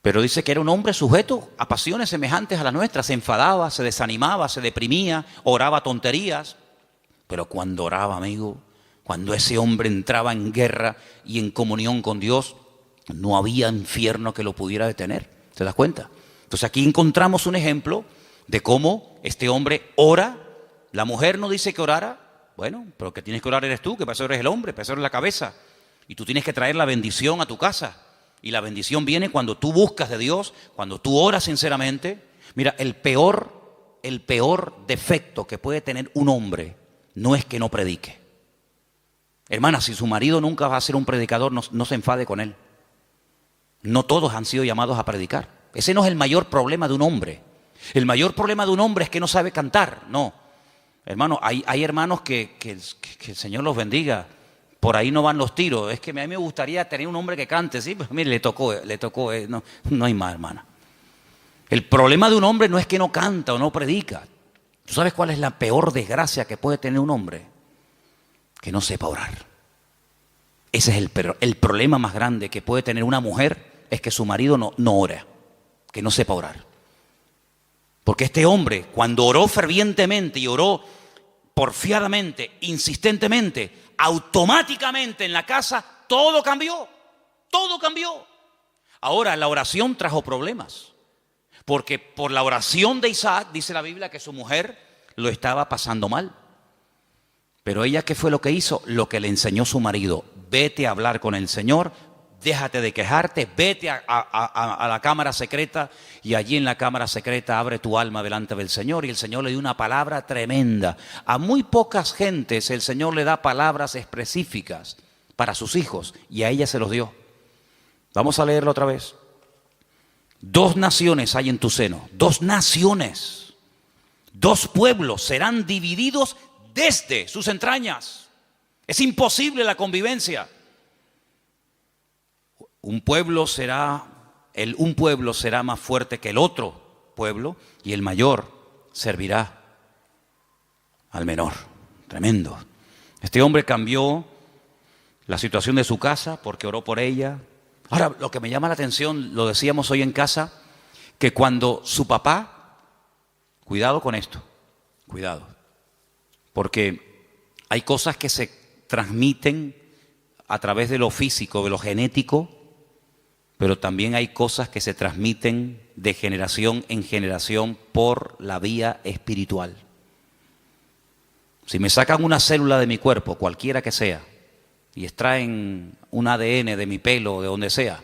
pero dice que era un hombre sujeto a pasiones semejantes a las nuestras. Se enfadaba, se desanimaba, se deprimía, oraba tonterías. Pero cuando oraba, amigo, cuando ese hombre entraba en guerra y en comunión con Dios, no había infierno que lo pudiera detener. ¿Te das cuenta? Entonces aquí encontramos un ejemplo de cómo este hombre ora. La mujer no dice que orara. Bueno, pero que tienes que orar eres tú, que para eso eres el hombre, para eso eres la cabeza. Y tú tienes que traer la bendición a tu casa. Y la bendición viene cuando tú buscas de Dios, cuando tú oras sinceramente. Mira, el peor defecto que puede tener un hombre no es que no predique. Hermana, si su marido nunca va a ser un predicador, no se enfade con él. No todos han sido llamados a predicar. Ese no es el mayor problema de un hombre. El mayor problema de un hombre es que no sabe cantar. No. Hermano, hay hermanos que el Señor los bendiga. Por ahí no van los tiros. Es que a mí me gustaría tener un hombre que cante, sí, pero mire, le tocó, no, no hay más, hermana. El problema de un hombre no es que no canta o no predica. ¿Tú sabes cuál es la peor desgracia que puede tener un hombre? Que no sepa orar. Ese es el problema más grande que puede tener una mujer, es que su marido no ora, que no sepa orar. Porque este hombre, cuando oró fervientemente y oró porfiadamente, insistentemente, automáticamente en la casa, todo cambió, todo cambió. Ahora, la oración trajo problemas, porque por la oración de Isaac, dice la Biblia, que su mujer lo estaba pasando mal. Pero ella, ¿qué fue lo que hizo? Lo que le enseñó su marido: vete a hablar con el Señor, déjate de quejarte, vete a la cámara secreta, y allí en la cámara secreta abre tu alma delante del Señor. Y el Señor le dio una palabra tremenda. A muy pocas gentes el Señor le da palabras específicas para sus hijos, y a ella se los dio. Vamos a leerlo otra vez. 2 naciones hay en tu seno, 2 naciones, 2 pueblos serán divididos desde sus entrañas. Es imposible la convivencia. Un pueblo será más fuerte que el otro pueblo, y el mayor servirá al menor. Tremendo. Este hombre cambió la situación de su casa porque oró por ella. Ahora, lo que me llama la atención, lo decíamos hoy en casa, que cuando su papá, cuidado con esto, cuidado, porque hay cosas que se transmiten a través de lo físico, de lo genético, pero también hay cosas que se transmiten de generación en generación por la vía espiritual. Si me sacan una célula de mi cuerpo, cualquiera que sea, y extraen un ADN de mi pelo, de donde sea,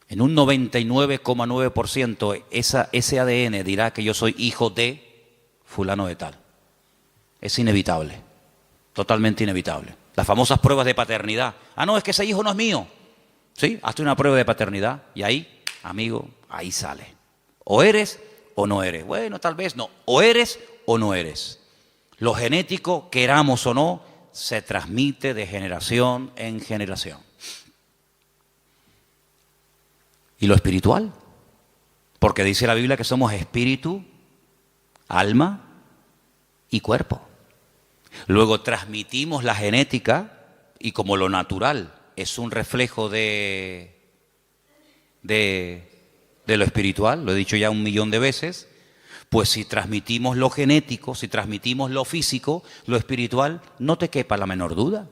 en un 99,9% ese ADN dirá que yo soy hijo de fulano de tal. Es inevitable, totalmente inevitable. Las famosas pruebas de paternidad. Ah, no, es que ese hijo no es mío. Sí, hazte una prueba de paternidad y ahí, amigo, ahí sale. O eres o no eres. Bueno, tal vez no. O eres o no eres. Lo genético, queramos o no, se transmite de generación en generación. ¿Y lo espiritual? Porque dice la Biblia que somos espíritu, alma y cuerpo. Luego transmitimos la genética, y como lo natural es un reflejo de lo espiritual, lo he dicho ya 1.000.000 de veces, pues si transmitimos lo genético, si transmitimos lo físico, lo espiritual, no te quepa la menor duda.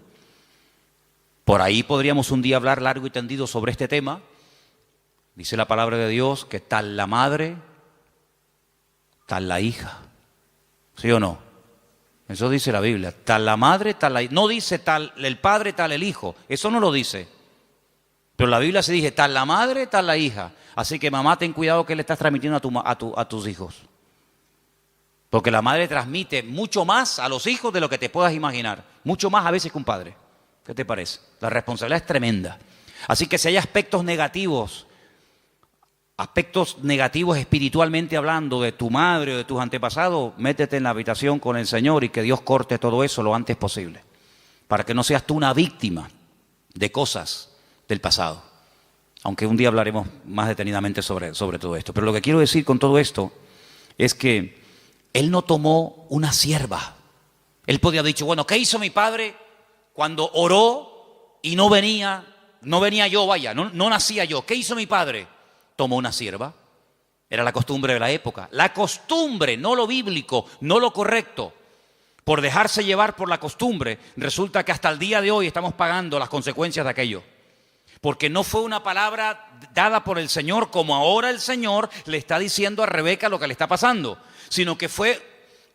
Por ahí podríamos un día hablar largo y tendido sobre este tema. Dice la palabra de Dios que tal la madre, tal la hija. ¿Sí o no? Eso dice la Biblia. Tal la madre, tal la hija. No dice tal el padre, tal el hijo. Eso no lo dice. Pero la Biblia se dice tal la madre, tal la hija. Así que mamá, ten cuidado que le estás transmitiendo a tus hijos. Porque la madre transmite mucho más a los hijos de lo que te puedas imaginar. Mucho más a veces que un padre. ¿Qué te parece? La responsabilidad es tremenda. Así que si hay aspectos negativos espiritualmente hablando de tu madre o de tus antepasados, métete en la habitación con el Señor y que Dios corte todo eso lo antes posible. Para que no seas tú una víctima de cosas del pasado. Aunque un día hablaremos más detenidamente sobre todo esto. Pero lo que quiero decir con todo esto es que él no tomó una sierva. Él podía haber dicho, bueno, ¿qué hizo mi padre cuando oró y no venía yo, no nacía yo? ¿Qué hizo mi padre? Tomó una sierva. Era la costumbre de la época. La costumbre, no lo bíblico, no lo correcto. Por dejarse llevar por la costumbre, resulta que hasta el día de hoy estamos pagando las consecuencias de aquello. Porque no fue una palabra dada por el Señor como ahora el Señor le está diciendo a Rebeca lo que le está pasando, sino que fue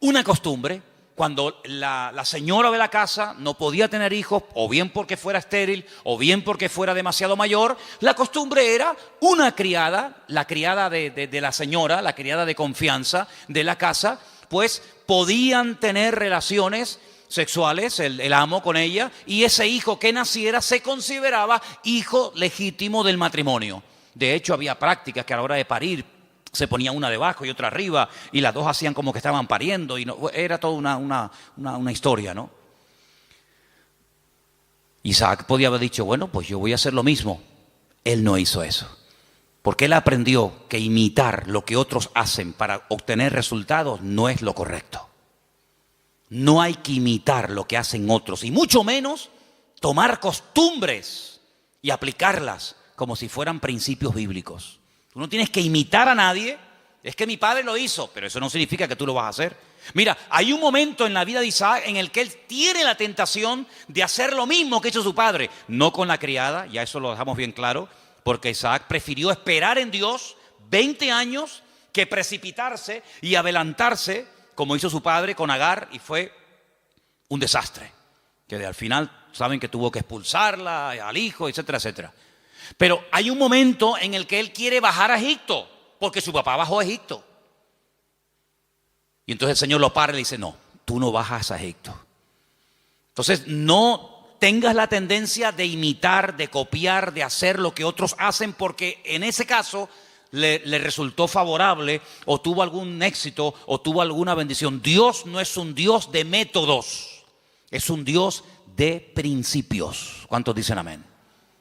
una costumbre. Cuando la señora de la casa no podía tener hijos, o bien porque fuera estéril, o bien porque fuera demasiado mayor, la costumbre era una criada, la criada de la señora, la criada de confianza de la casa, pues podían tener relaciones sexuales, el amo con ella, y ese hijo que naciera se consideraba hijo legítimo del matrimonio. De hecho, había prácticas que a la hora de parir se ponía una debajo y otra arriba, y las dos hacían como que estaban pariendo, y no, era toda una historia, ¿no? Isaac podía haber dicho, bueno, pues yo voy a hacer lo mismo. Él no hizo eso. Porque él aprendió que imitar lo que otros hacen para obtener resultados no es lo correcto. No hay que imitar lo que hacen otros y mucho menos tomar costumbres y aplicarlas como si fueran principios bíblicos. Tú no tienes que imitar a nadie. Es que mi padre lo hizo, pero eso no significa que tú lo vas a hacer. Mira, hay un momento en la vida de Isaac en el que él tiene la tentación de hacer lo mismo que hizo su padre. No con la criada, ya eso lo dejamos bien claro, porque Isaac prefirió esperar en Dios 20 años que precipitarse y adelantarse, como hizo su padre con Agar, y fue un desastre. Que al final saben que tuvo que expulsarla, al hijo, etcétera, etcétera. Pero hay un momento en el que él quiere bajar a Egipto, porque su papá bajó a Egipto. Y entonces el Señor lo para y le dice, no, tú no bajas a Egipto. Entonces no tengas la tendencia de imitar, de copiar, de hacer lo que otros hacen, porque en ese caso le resultó favorable o tuvo algún éxito o tuvo alguna bendición. Dios no es un Dios de métodos, es un Dios de principios. ¿Cuántos dicen amén?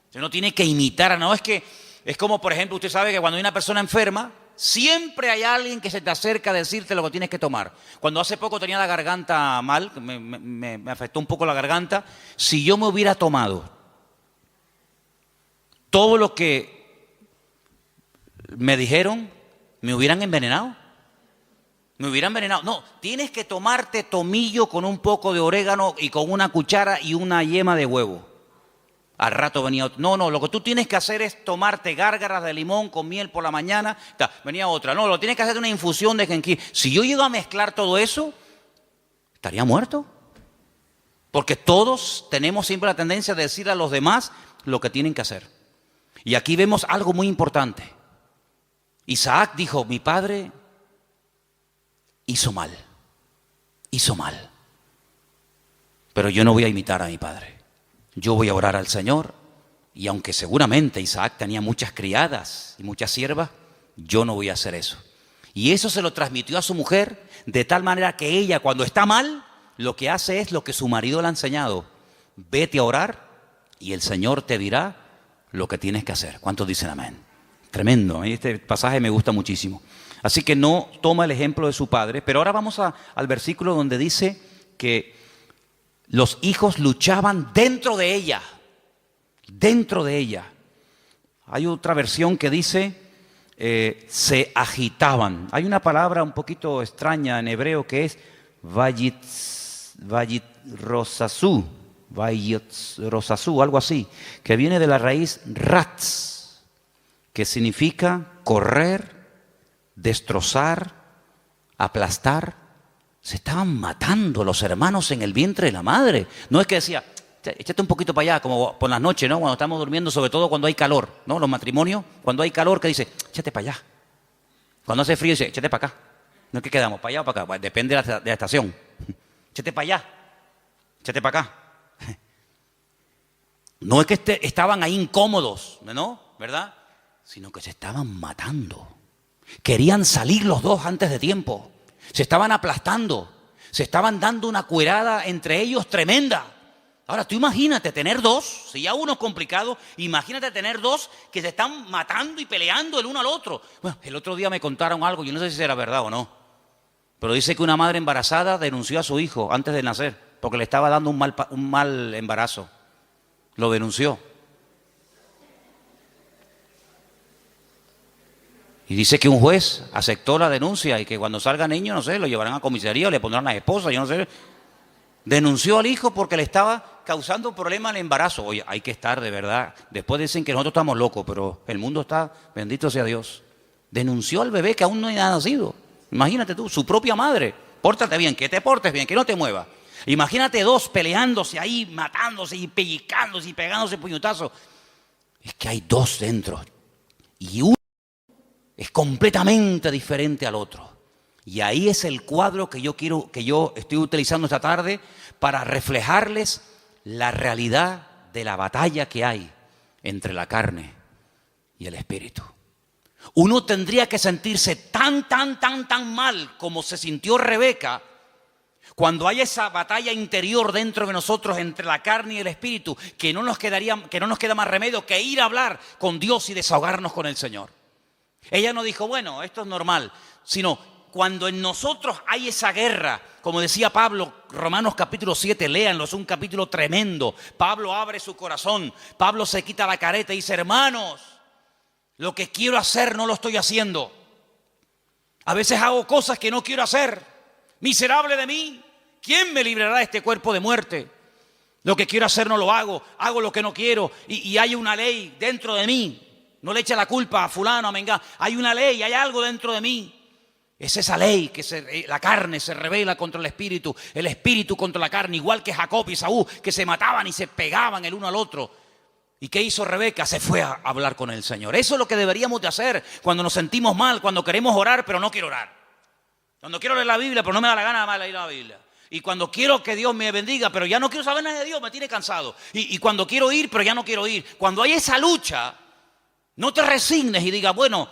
Usted no tiene que imitar, no es que, es como por ejemplo, usted sabe que cuando hay una persona enferma, siempre hay alguien que se te acerca a decirte lo que tienes que tomar. Cuando hace poco tenía la garganta mal, me afectó un poco la garganta, si yo me hubiera tomado todo lo que me dijeron, me hubieran envenenado. Me hubieran envenenado. No, tienes que tomarte tomillo con un poco de orégano y con una cuchara y una yema de huevo. Al rato venía otro. No, lo que tú tienes que hacer es tomarte gárgaras de limón con miel por la mañana. Venía otra. No, lo tienes que hacer de una infusión de jengibre. Si yo llego a mezclar todo eso, estaría muerto. Porque todos tenemos siempre la tendencia de decir a los demás lo que tienen que hacer. Y aquí vemos algo muy importante. Isaac dijo, mi padre hizo mal. Pero yo no voy a imitar a mi padre. Yo voy a orar al Señor, y aunque seguramente Isaac tenía muchas criadas y muchas siervas, yo no voy a hacer eso. Y eso se lo transmitió a su mujer, de tal manera que ella, cuando está mal, lo que hace es lo que su marido le ha enseñado. Vete a orar y el Señor te dirá lo que tienes que hacer. ¿Cuántos dicen amén? Tremendo, este pasaje me gusta muchísimo. Así que no toma el ejemplo de su padre, pero ahora vamos al versículo donde dice que los hijos luchaban dentro de ella. Dentro de ella. Hay otra versión que dice se agitaban. Hay una palabra un poquito extraña en hebreo que es vayitrosasú, algo así, que viene de la raíz ratz, que significa correr, destrozar, aplastar. Se estaban matando los hermanos en el vientre de la madre. No es que decía, échate un poquito para allá, como por las noches, ¿no? Cuando estamos durmiendo, sobre todo cuando hay calor, ¿no? Los matrimonios, cuando hay calor, que dice, échate para allá. Cuando hace frío, dice, échate para acá. No es que quedamos, para allá o para acá, depende de la estación. Échate para allá, échate para acá. No es que estaban ahí incómodos, ¿no? ¿Verdad? Sino que se estaban matando. Querían salir los dos antes de tiempo. Se estaban aplastando, se estaban dando una cuerada entre ellos tremenda. Ahora tú imagínate tener dos, si ya uno es complicado, imagínate tener dos que se están matando y peleando el uno al otro. Bueno, el otro día me contaron algo, yo no sé si era verdad o no, pero dice que una madre embarazada denunció a su hijo antes de nacer, porque le estaba dando un mal embarazo. Lo denunció. Y dice que un juez aceptó la denuncia y que cuando salga niño, no sé, lo llevarán a comisaría o le pondrán las esposas, yo no sé. Denunció al hijo porque le estaba causando problemas al embarazo. Oye, hay que estar de verdad. Después dicen que nosotros estamos locos, pero el mundo está, bendito sea Dios. Denunció al bebé que aún no ha nacido. Imagínate tú, su propia madre. Pórtate bien, que te portes bien, que no te muevas. Imagínate dos peleándose ahí, matándose y pellizcándose y pegándose puñetazos. Es que hay dos dentro. Y uno es completamente diferente al otro. Y ahí es el cuadro que yo estoy utilizando esta tarde para reflejarles la realidad de la batalla que hay entre la carne y el espíritu. Uno tendría que sentirse tan mal como se sintió Rebeca Cuando hay esa batalla interior dentro de nosotros entre la carne y el espíritu, que no nos queda más remedio que ir a hablar con Dios y desahogarnos con el Señor. Ella no dijo, bueno, esto es normal, sino cuando en nosotros hay esa guerra, como decía Pablo, Romanos capítulo 7, léanlo, es un capítulo tremendo. Pablo abre su corazón, Pablo se quita la careta y dice, hermanos, lo que quiero hacer no lo estoy haciendo. A veces hago cosas que no quiero hacer. Miserable de mí, ¿quién me librará de este cuerpo de muerte? Lo que quiero hacer no lo hago, hago lo que no quiero y hay una ley dentro de mí. No le eche la culpa a fulano, a mengano. Hay una ley, hay algo dentro de mí. Es esa ley que la carne se rebela contra el espíritu contra la carne, igual que Jacob y Esaú, que se mataban y se pegaban el uno al otro. ¿Y qué hizo Rebeca? Se fue a hablar con el Señor. Eso es lo que deberíamos de hacer cuando nos sentimos mal, cuando queremos orar, pero no quiero orar. Cuando quiero leer la Biblia, pero no me da la gana de leer la Biblia. Y cuando quiero que Dios me bendiga, pero ya no quiero saber nada de Dios, me tiene cansado. Y cuando quiero ir, pero ya no quiero ir. Cuando hay esa lucha, no te resignes y digas, bueno,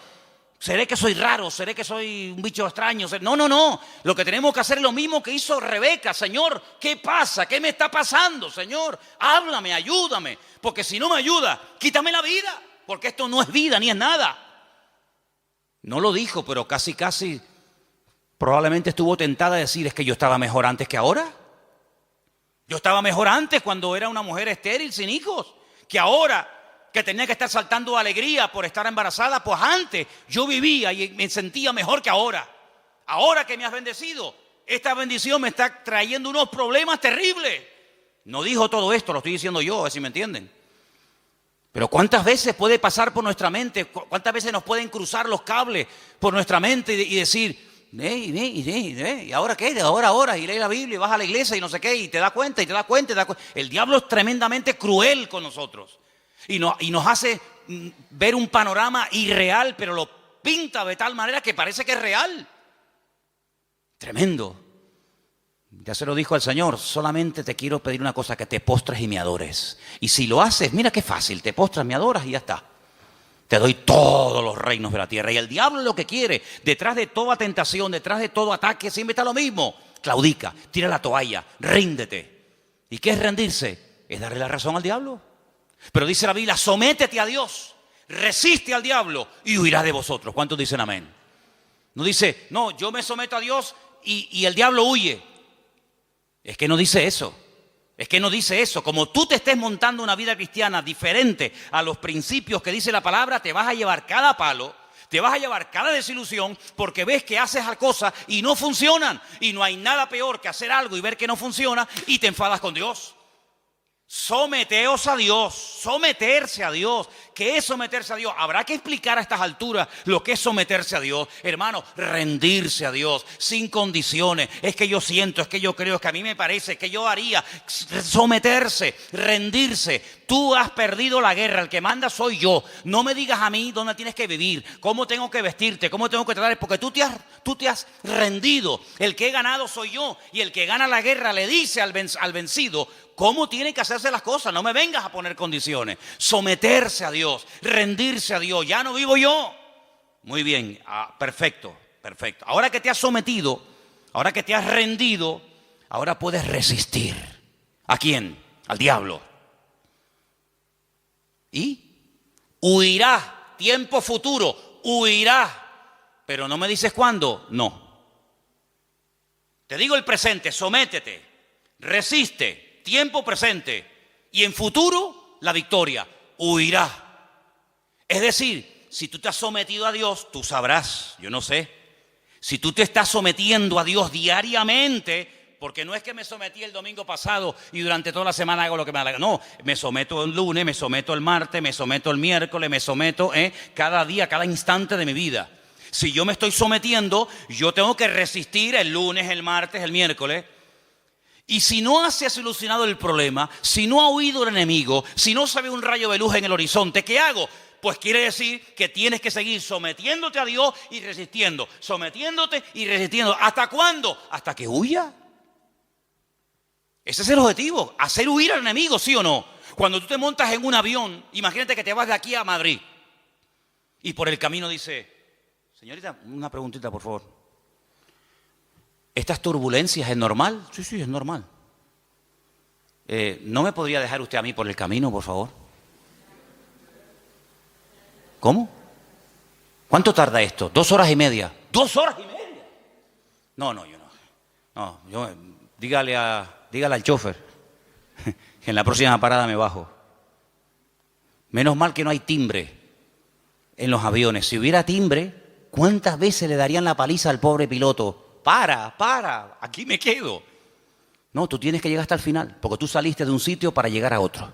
seré que soy raro, seré que soy un bicho extraño. No. Lo que tenemos que hacer es lo mismo que hizo Rebeca. Señor, ¿qué pasa? ¿Qué me está pasando? Señor, háblame, ayúdame. Porque si no me ayuda, quítame la vida. Porque esto no es vida ni es nada. No lo dijo, pero casi probablemente estuvo tentada a decir, es que yo estaba mejor antes que ahora. Yo estaba mejor antes cuando era una mujer estéril, sin hijos, que ahora que tenía que estar saltando de alegría por estar embarazada, pues antes yo vivía y me sentía mejor que ahora. Ahora que me has bendecido, esta bendición me está trayendo unos problemas terribles. No dijo todo esto, lo estoy diciendo yo, a ver si me entienden. Pero ¿cuántas veces puede pasar por nuestra mente? ¿Cuántas veces nos pueden cruzar los cables por nuestra mente y decir, ¿y ahora qué? Ahora, y lee la Biblia y vas a la iglesia y no sé qué, y te das cuenta. El diablo es tremendamente cruel con nosotros. Y nos hace ver un panorama irreal, pero lo pinta de tal manera que parece que es real. Tremendo. Ya se lo dijo al Señor, solamente te quiero pedir una cosa, que te postres y me adores. Y si lo haces, mira qué fácil, te postras, me adoras y ya está. Te doy todos los reinos de la tierra. Y el diablo lo que quiere, detrás de toda tentación, detrás de todo ataque, siempre está lo mismo. Claudica, tira la toalla, ríndete. ¿Y qué es rendirse? Es darle la razón al diablo. Pero dice la Biblia, sométete a Dios, resiste al diablo y huirá de vosotros. ¿Cuántos dicen amén? No dice, no, yo me someto a Dios y el diablo huye. Es que no dice eso. Es que no dice eso. Como tú te estés montando una vida cristiana diferente a los principios que dice la palabra, te vas a llevar cada palo, te vas a llevar cada desilusión, porque ves que haces cosas y no funcionan. Y no hay nada peor que hacer algo y ver que no funciona y te enfadas con Dios. Someteos a Dios, someterse a Dios. ¿Qué es someterse a Dios? Habrá que explicar a estas alturas lo que es someterse a Dios. Hermano, rendirse a Dios sin condiciones. Es que yo siento, es que yo creo, es que a mí me parece, es que yo haría. Someterse, rendirse. Tú has perdido la guerra, el que manda soy yo. No me digas a mí dónde tienes que vivir, cómo tengo que vestirte, cómo tengo que tratar, porque tú te has rendido. El que he ganado soy yo, y el que gana la guerra le dice al vencido cómo tienen que hacerse las cosas. No me vengas a poner condiciones. Someterse a Dios, rendirse a Dios. Ya no vivo yo. Muy bien, perfecto. Ahora que te has sometido, ahora que te has rendido, ahora puedes resistir. ¿A quién? Al diablo. Y huirá, tiempo futuro, huirá. Pero no me dices cuándo, no. Te digo el presente, sométete, resiste. Tiempo presente y en futuro la victoria, huirá. Es decir, si tú te has sometido a Dios, tú sabrás, yo no sé. Si tú te estás sometiendo a Dios diariamente, porque no es que me sometí el domingo pasado y durante toda la semana hago lo que me da la gana. No, me someto el lunes, me someto el martes, me someto el miércoles, me someto cada día, cada instante de mi vida. Si yo me estoy sometiendo, yo tengo que resistir el lunes, el martes, el miércoles. Y si no se ha solucionado el problema, si no ha huido el enemigo, si no se ve un rayo de luz en el horizonte, ¿qué hago? Pues quiere decir que tienes que seguir sometiéndote a Dios y resistiendo, sometiéndote y resistiendo. ¿Hasta cuándo? Hasta que huya. Ese es el objetivo, hacer huir al enemigo, ¿sí o no? Cuando tú te montas en un avión, imagínate que te vas de aquí a Madrid y por el camino dice, señorita, una preguntita por favor. ¿Estas turbulencias es normal? Sí, sí, es normal. ¿No me podría dejar usted a mí por el camino, por favor? ¿Cómo? ¿Cuánto tarda esto? 2 horas y media. ¿2 horas y media? No, yo no. No, dígale al chofer que en la próxima parada me bajo. Menos mal que no hay timbre en los aviones. Si hubiera timbre, ¿cuántas veces le darían la paliza al pobre piloto? Para, aquí me quedo. No, tú tienes que llegar hasta el final, porque tú saliste de un sitio para llegar a otro.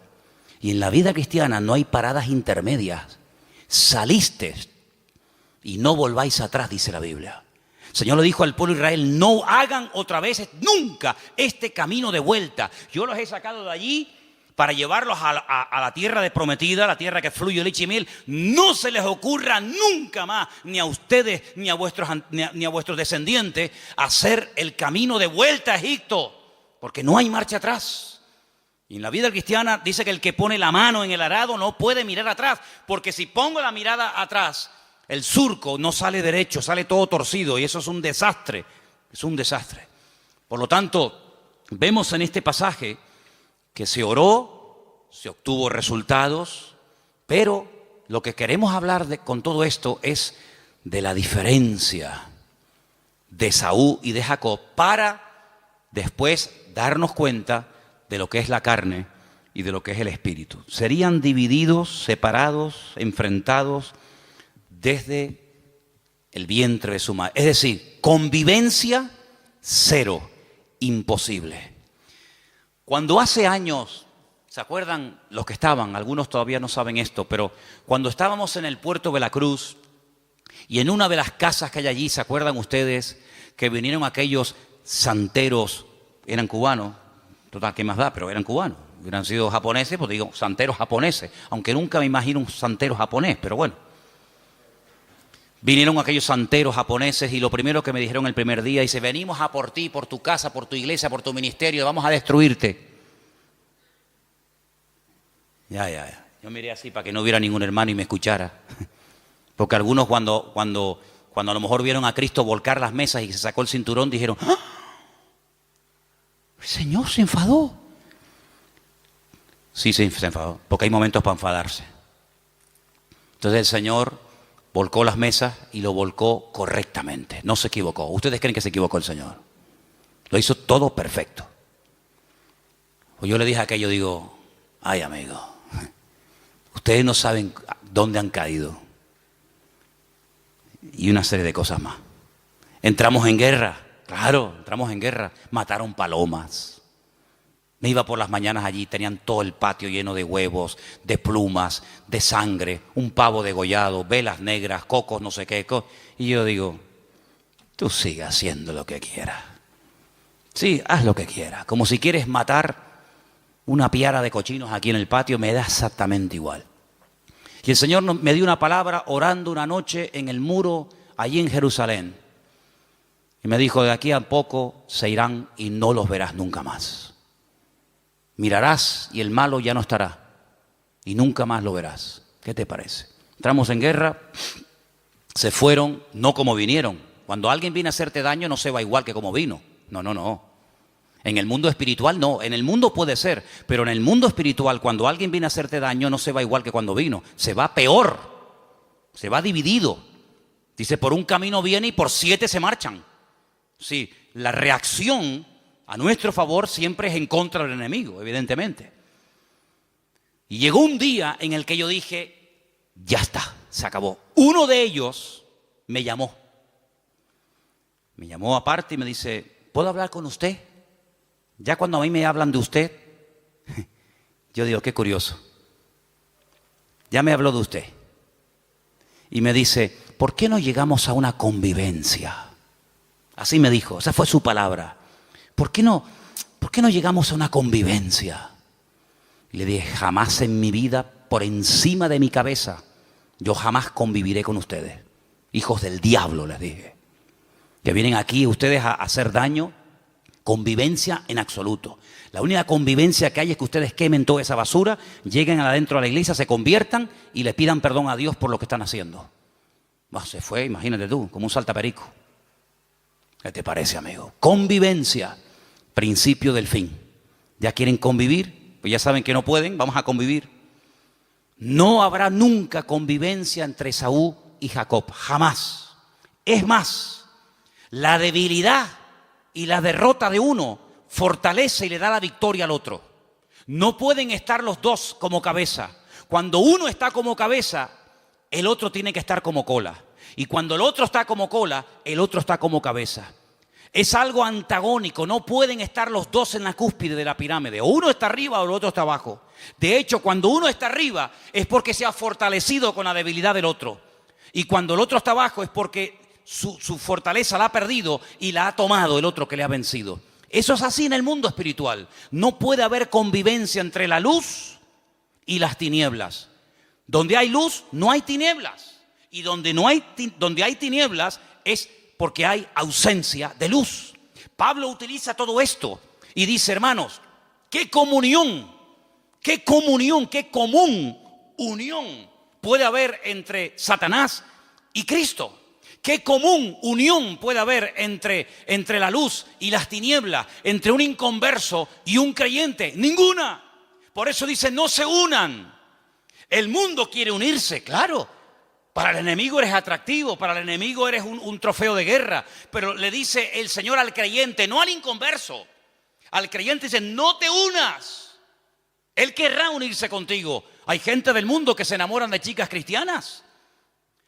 Y en la vida cristiana no hay paradas intermedias. Saliste y no volváis atrás, dice la Biblia. El Señor le dijo al pueblo de Israel, no hagan otra vez nunca este camino de vuelta. Yo los he sacado de allí para llevarlos a la tierra de prometida, la tierra que fluye leche y miel. No se les ocurra nunca más, ni a ustedes, ni a vuestros descendientes, hacer el camino de vuelta a Egipto, porque no hay marcha atrás. Y en la vida cristiana dice que el que pone la mano en el arado no puede mirar atrás, porque si pongo la mirada atrás, el surco no sale derecho, sale todo torcido, y eso es un desastre, es un desastre. Por lo tanto, vemos en este pasaje que se oró, se obtuvo resultados, pero lo que queremos hablar con todo esto es de la diferencia de Esaú y de Jacob, para después darnos cuenta de lo que es la carne y de lo que es el espíritu. Serían divididos, separados, enfrentados desde el vientre de su madre. Es decir, convivencia cero, imposible. Cuando hace años, ¿se acuerdan los que estaban? Algunos todavía no saben esto, pero cuando estábamos en el puerto de la Cruz y en una de las casas que hay allí, ¿se acuerdan ustedes que vinieron aquellos santeros? Eran cubanos, total, ¿qué más da? Pero eran cubanos. Hubieran sido japoneses, pues digo, santeros japoneses, aunque nunca me imagino un santero japonés, pero bueno. Vinieron aquellos santeros japoneses y lo primero que me dijeron el primer día, dice, venimos a por ti, por tu casa, por tu iglesia, por tu ministerio, vamos a destruirte. Ya. Yo miré así para que no hubiera ningún hermano y me escuchara. Porque algunos cuando a lo mejor vieron a Cristo volcar las mesas y se sacó el cinturón, dijeron, ¡ah! El Señor se enfadó. Sí, se enfadó, porque hay momentos para enfadarse. Entonces el Señor volcó las mesas y lo volcó correctamente, no se equivocó. ¿Ustedes creen que se equivocó el Señor? Lo hizo todo perfecto. Pues yo le dije a aquello, digo, ay amigo, ustedes no saben dónde han caído. Y una serie de cosas más. Entramos en guerra, claro, entramos en guerra. Mataron palomas. Me iba por las mañanas allí, tenían todo el patio lleno de huevos, de plumas, de sangre, un pavo degollado, velas negras, cocos, no sé qué. Y yo digo, tú sigue haciendo lo que quieras. Sí, haz lo que quieras. Como si quieres matar una piara de cochinos aquí en el patio, me da exactamente igual. Y el Señor me dio una palabra orando una noche en el muro allí en Jerusalén. Y me dijo, de aquí a poco se irán y no los verás nunca más. Mirarás y el malo ya no estará y nunca más lo verás. ¿Qué te parece? Entramos en guerra, se fueron, no como vinieron. Cuando alguien viene a hacerte daño no se va igual que como vino. No. En el mundo espiritual no, en el mundo puede ser, pero en el mundo espiritual cuando alguien viene a hacerte daño no se va igual que cuando vino. Se va peor, se va dividido. Dice, por un camino viene y por 7 se marchan. Sí, la reacción a nuestro favor siempre es en contra del enemigo, evidentemente. Y llegó un día en el que yo dije, ya está, se acabó. Uno de ellos me llamó. Me llamó aparte y me dice, ¿puedo hablar con usted? Ya cuando a mí me hablan de usted, yo digo, qué curioso. Ya me habló de usted. Y me dice, ¿por qué no llegamos a una convivencia? Así me dijo, esa fue su palabra. ¿Por qué no llegamos a una convivencia? Y le dije, jamás en mi vida, por encima de mi cabeza, yo jamás conviviré con ustedes. Hijos del diablo, les dije. Que vienen aquí ustedes a hacer daño. Convivencia en absoluto. La única convivencia que hay es que ustedes quemen toda esa basura, lleguen adentro a la iglesia, se conviertan y le pidan perdón a Dios por lo que están haciendo. Se fue, imagínate tú, como un saltaperico. ¿Qué te parece, amigo? Convivencia, principio del fin. ¿Ya quieren convivir? Pues ya saben que no pueden, vamos a convivir. No habrá nunca convivencia entre Esaú y Jacob, jamás. Es más, la debilidad y la derrota de uno fortalece y le da la victoria al otro. No pueden estar los dos como cabeza. Cuando uno está como cabeza, el otro tiene que estar como cola. Y cuando el otro está como cola, el otro está como cabeza. Es algo antagónico, no pueden estar los dos en la cúspide de la pirámide. O uno está arriba o el otro está abajo. De hecho, cuando uno está arriba es porque se ha fortalecido con la debilidad del otro. Y cuando el otro está abajo es porque su fortaleza la ha perdido y la ha tomado el otro que le ha vencido. Eso es así en el mundo espiritual. No puede haber convivencia entre la luz y las tinieblas. Donde hay luz, no hay tinieblas. Y donde hay tinieblas es porque hay ausencia de luz. Pablo utiliza todo esto y dice, hermanos, qué comunión, qué común unión puede haber entre Satanás y Cristo. Qué común unión puede haber entre la luz y las tinieblas, entre un inconverso y un creyente. Ninguna. Por eso dice, no se unan. El mundo quiere unirse, claro. Para el enemigo eres atractivo, para el enemigo eres un trofeo de guerra. Pero le dice el Señor al creyente, no al inconverso. Al creyente dice, no te unas. Él querrá unirse contigo. Hay gente del mundo que se enamoran de chicas cristianas.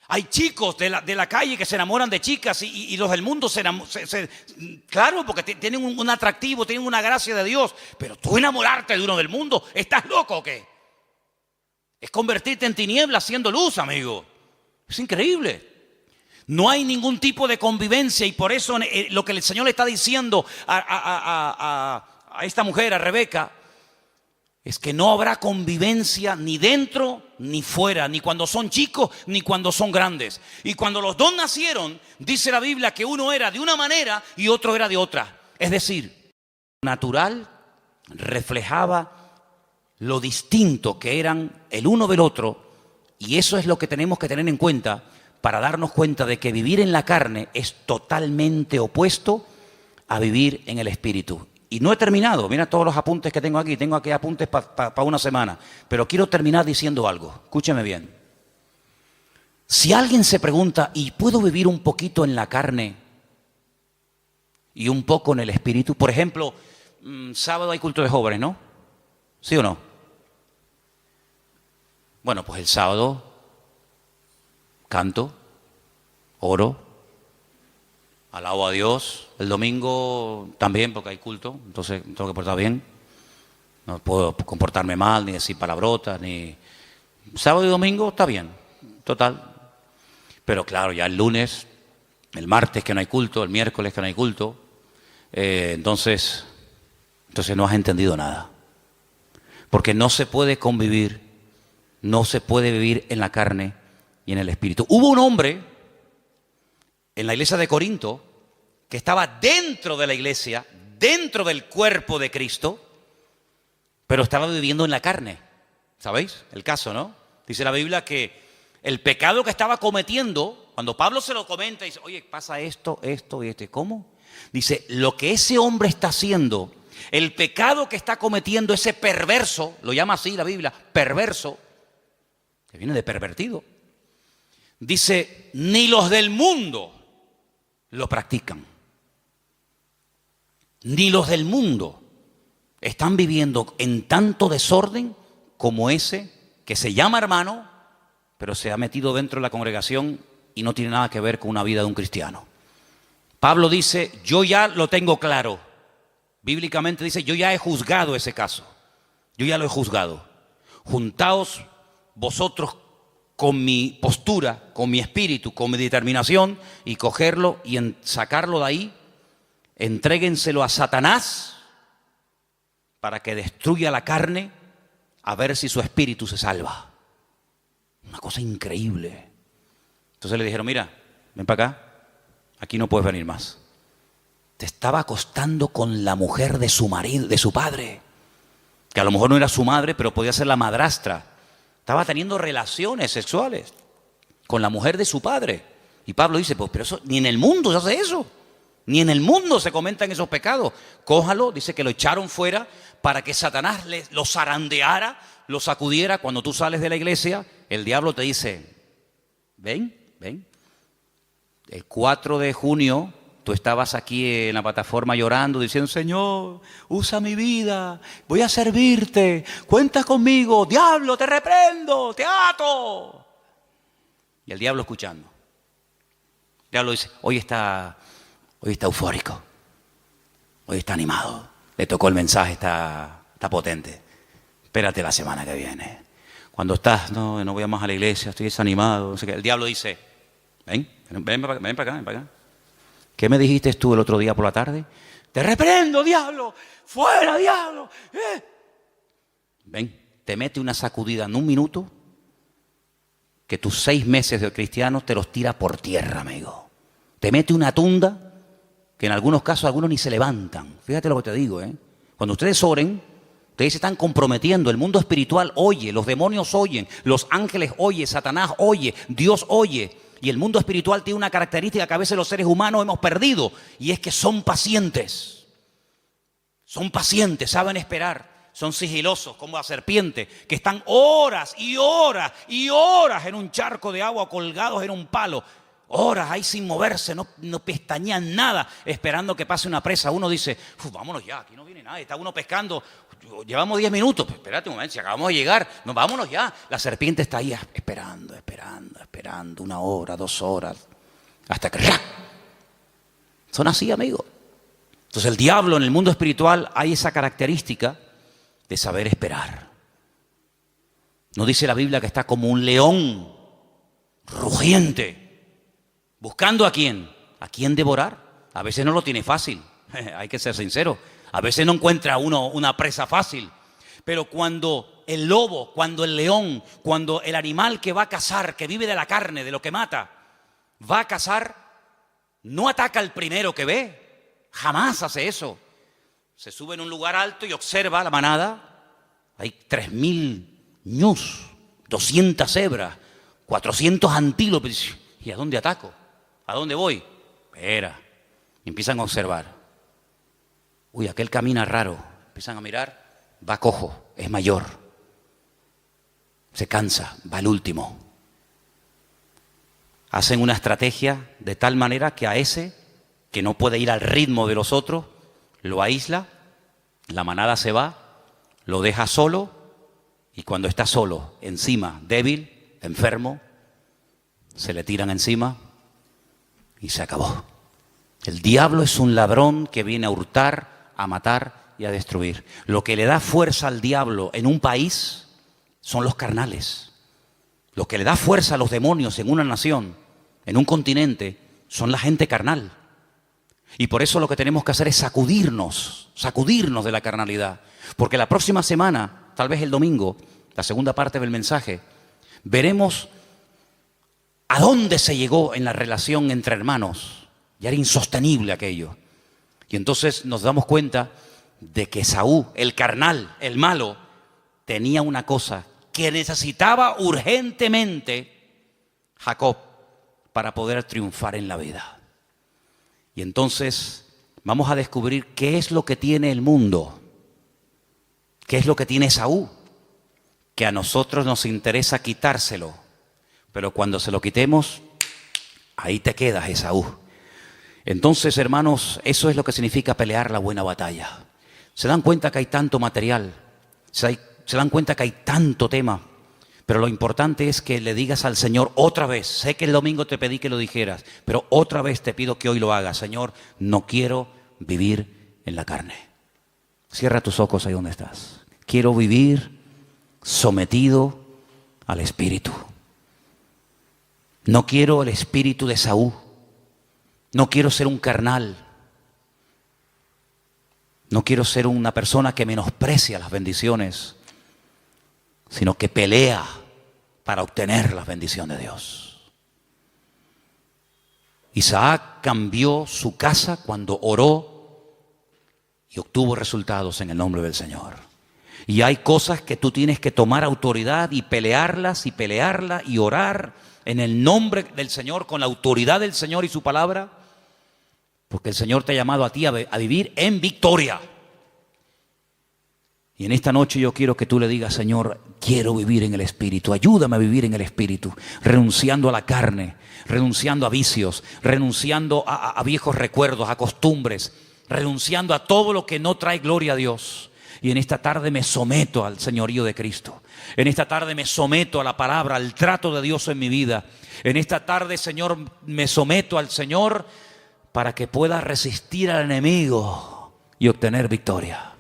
Hay chicos de la calle que se enamoran de chicas y los del mundo claro, porque tienen un atractivo, tienen una gracia de Dios. Pero tú enamorarte de uno del mundo, ¿estás loco o qué? Es convertirte en tinieblas siendo luz, amigo. Es increíble. No hay ningún tipo de convivencia y por eso lo que el Señor le está diciendo a esta mujer, a Rebeca, es que no habrá convivencia ni dentro ni fuera, ni cuando son chicos ni cuando son grandes. Y cuando los dos nacieron, dice la Biblia que uno era de una manera y otro era de otra. Es decir, natural reflejaba lo distinto que eran el uno del otro. Y eso es lo que tenemos que tener en cuenta para darnos cuenta de que vivir en la carne es totalmente opuesto a vivir en el espíritu. Y no he terminado, mira todos los apuntes que tengo aquí apuntes para una semana, pero quiero terminar diciendo algo, escúcheme bien. Si alguien se pregunta, ¿y puedo vivir un poquito en la carne y un poco en el espíritu? Por ejemplo, sábado hay culto de jóvenes, ¿no? ¿Sí o no? Bueno, pues el sábado canto, oro, alabo a Dios. El domingo también, porque hay culto, entonces tengo que portar bien. No puedo comportarme mal, ni decir palabrotas, ni... Sábado y domingo está bien, total. Pero claro, ya el lunes, el martes que no hay culto, el miércoles que no hay culto, entonces no has entendido nada. Porque no se puede convivir, no se puede vivir en la carne y en el espíritu. Hubo un hombre en la iglesia de Corinto que estaba dentro de la iglesia, dentro del cuerpo de Cristo, pero estaba viviendo en la carne. ¿Sabéis el caso, no? Dice la Biblia que el pecado que estaba cometiendo, cuando Pablo se lo comenta, dice, oye, pasa esto y esto. ¿Cómo? Dice, lo que ese hombre está haciendo, el pecado que está cometiendo ese perverso, lo llama así la Biblia, perverso, que viene de pervertido. Dice, ni los del mundo lo practican. Ni los del mundo están viviendo en tanto desorden como ese que se llama hermano, pero se ha metido dentro de la congregación y no tiene nada que ver con una vida de un cristiano. Pablo dice, yo ya lo tengo claro. Bíblicamente dice, yo ya he juzgado ese caso. Yo ya lo he juzgado. Juntaos vosotros con mi postura, con mi espíritu, con mi determinación y cogerlo y sacarlo de ahí. Entréguenselo a Satanás para que destruya la carne a ver si su espíritu se salva. Una cosa increíble. Entonces le dijeron, mira, ven para acá, aquí no puedes venir más. Te estaba acostando con la mujer de su marido, de su padre, que a lo mejor no era su madre, pero podía ser la madrastra. Estaba teniendo relaciones sexuales con la mujer de su padre. Y Pablo dice, pues pero eso ni en el mundo se hace eso. Ni en el mundo se comentan esos pecados. Cójalo, dice que lo echaron fuera para que Satanás lo zarandeara, lo sacudiera. Cuando tú sales de la iglesia, el diablo te dice, ven. El 4 de junio tú estabas aquí en la plataforma llorando, diciendo, Señor, usa mi vida, voy a servirte, cuenta conmigo, diablo, te reprendo, te ato. Y el diablo escuchando. El diablo dice, hoy está eufórico, hoy está animado, le tocó el mensaje, está potente. Espérate la semana que viene. Cuando estás, no voy más a la iglesia, estoy desanimado. No sé qué. El diablo dice, ven para acá. ¿Qué me dijiste tú el otro día por la tarde? Te reprendo, diablo, fuera, diablo. Ven, te mete una sacudida en un minuto que tus 6 meses de cristiano te los tira por tierra, amigo. Te mete una tunda que en algunos casos algunos ni se levantan. Fíjate lo que te digo, ¿eh? Cuando ustedes oren, ustedes se están comprometiendo. El mundo espiritual oye, los demonios oyen, los ángeles oyen, Satanás oye, Dios oye. Y el mundo espiritual tiene una característica que a veces los seres humanos hemos perdido, y es que son pacientes. Son pacientes, saben esperar, son sigilosos como la serpiente, que están horas y horas y horas en un charco de agua colgados en un palo. Horas ahí sin moverse, no pestañean nada, esperando que pase una presa. Uno dice, vámonos ya, aquí no viene nadie, está uno pescando, llevamos 10 minutos, pues espérate un momento, si acabamos de llegar, vámonos ya. La serpiente está ahí esperando, 1 hora, 2 horas, hasta que ¡ra! Son así, amigos. Entonces el diablo en el mundo espiritual hay esa característica de saber esperar. ¿No dice la Biblia que está como un león rugiente? ¿Buscando a quién? ¿A quién devorar? A veces no lo tiene fácil, hay que ser sincero. A veces no encuentra uno una presa fácil. Pero cuando el lobo, cuando el león, cuando el animal que va a cazar, que vive de la carne, de lo que mata, va a cazar, no ataca al primero que ve. Jamás hace eso. Se sube en un lugar alto y observa la manada. Hay 3000 ñus, 200 cebras, 400 antílopes. ¿Y a dónde ataco? ¿A dónde voy? Espera. Y empiezan a observar. Uy, aquel camina raro. Empiezan a mirar. Va cojo, es mayor. Se cansa, va al último. Hacen una estrategia de tal manera que a ese, que no puede ir al ritmo de los otros, lo aísla, la manada se va, lo deja solo, y cuando está solo, encima, débil, enfermo, se le tiran encima y se acabó. El diablo es un ladrón que viene a hurtar, a matar y a destruir. Lo que le da fuerza al diablo en un país son los carnales. Lo que le da fuerza a los demonios en una nación, en un continente, son la gente carnal. Y por eso lo que tenemos que hacer es sacudirnos de la carnalidad. Porque la próxima semana, tal vez el domingo, la segunda parte del mensaje, veremos a dónde se llegó en la relación entre hermanos. Ya era insostenible aquello. Y entonces nos damos cuenta de que Esaú, el carnal, el malo, tenía una cosa que necesitaba urgentemente Jacob para poder triunfar en la vida. Y entonces vamos a descubrir qué es lo que tiene el mundo, qué es lo que tiene Esaú, que a nosotros nos interesa quitárselo, pero cuando se lo quitemos, ahí te quedas, Esaú. Entonces, hermanos, eso es lo que significa pelear la buena batalla. Se dan cuenta que hay tanto material, se dan cuenta que hay tanto tema, pero lo importante es que le digas al Señor otra vez. Sé que el domingo te pedí que lo dijeras, pero otra vez te pido que hoy lo hagas. Señor, no quiero vivir en la carne. Cierra tus ojos ahí donde estás. Quiero vivir sometido al Espíritu. No quiero el espíritu de Esaú. No quiero ser un carnal. No quiero ser una persona que menosprecia las bendiciones, sino que pelea para obtener la bendición de Dios. Isaac cambió su casa cuando oró y obtuvo resultados en el nombre del Señor. Y hay cosas que tú tienes que tomar autoridad y pelearlas y orar en el nombre del Señor, con la autoridad del Señor y su palabra, Porque el Señor te ha llamado a ti a vivir en victoria. Y en esta noche yo quiero que tú le digas: Señor, quiero vivir en el Espíritu, ayúdame a vivir en el Espíritu, renunciando a la carne, renunciando a vicios, renunciando a viejos recuerdos, a costumbres, renunciando a todo lo que no trae gloria a Dios. Y en esta tarde me someto al señorío de Cristo. En esta tarde me someto a la palabra, al trato de Dios en mi vida. En esta tarde, Señor, me someto al Señor para que pueda resistir al enemigo y obtener victoria.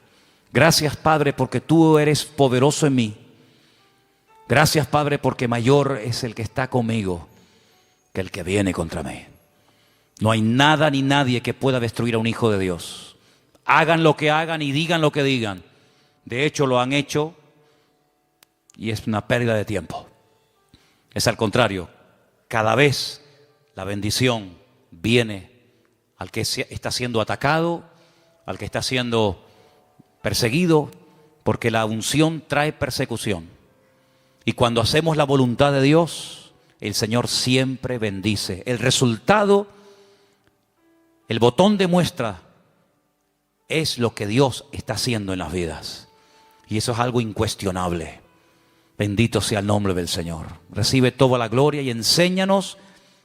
Gracias, Padre, porque tú eres poderoso en mí. Gracias, Padre, porque mayor es el que está conmigo que el que viene contra mí. No hay nada ni nadie que pueda destruir a un hijo de Dios. Hagan lo que hagan y digan lo que digan. De hecho, lo han hecho y es una pérdida de tiempo. Es al contrario, cada vez la bendición viene al que está siendo atacado, al que está siendo perseguido, porque la unción trae persecución. Y cuando hacemos la voluntad de Dios, el Señor siempre bendice. El resultado, el botón de muestra, es lo que Dios está haciendo en las vidas. Y eso es algo incuestionable. Bendito sea el nombre del Señor. Recibe toda la gloria y enséñanos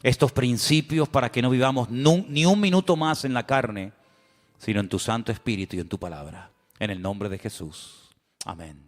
estos principios para que no vivamos ni un minuto más en la carne, sino en tu Santo Espíritu y en tu palabra. En el nombre de Jesús. Amén.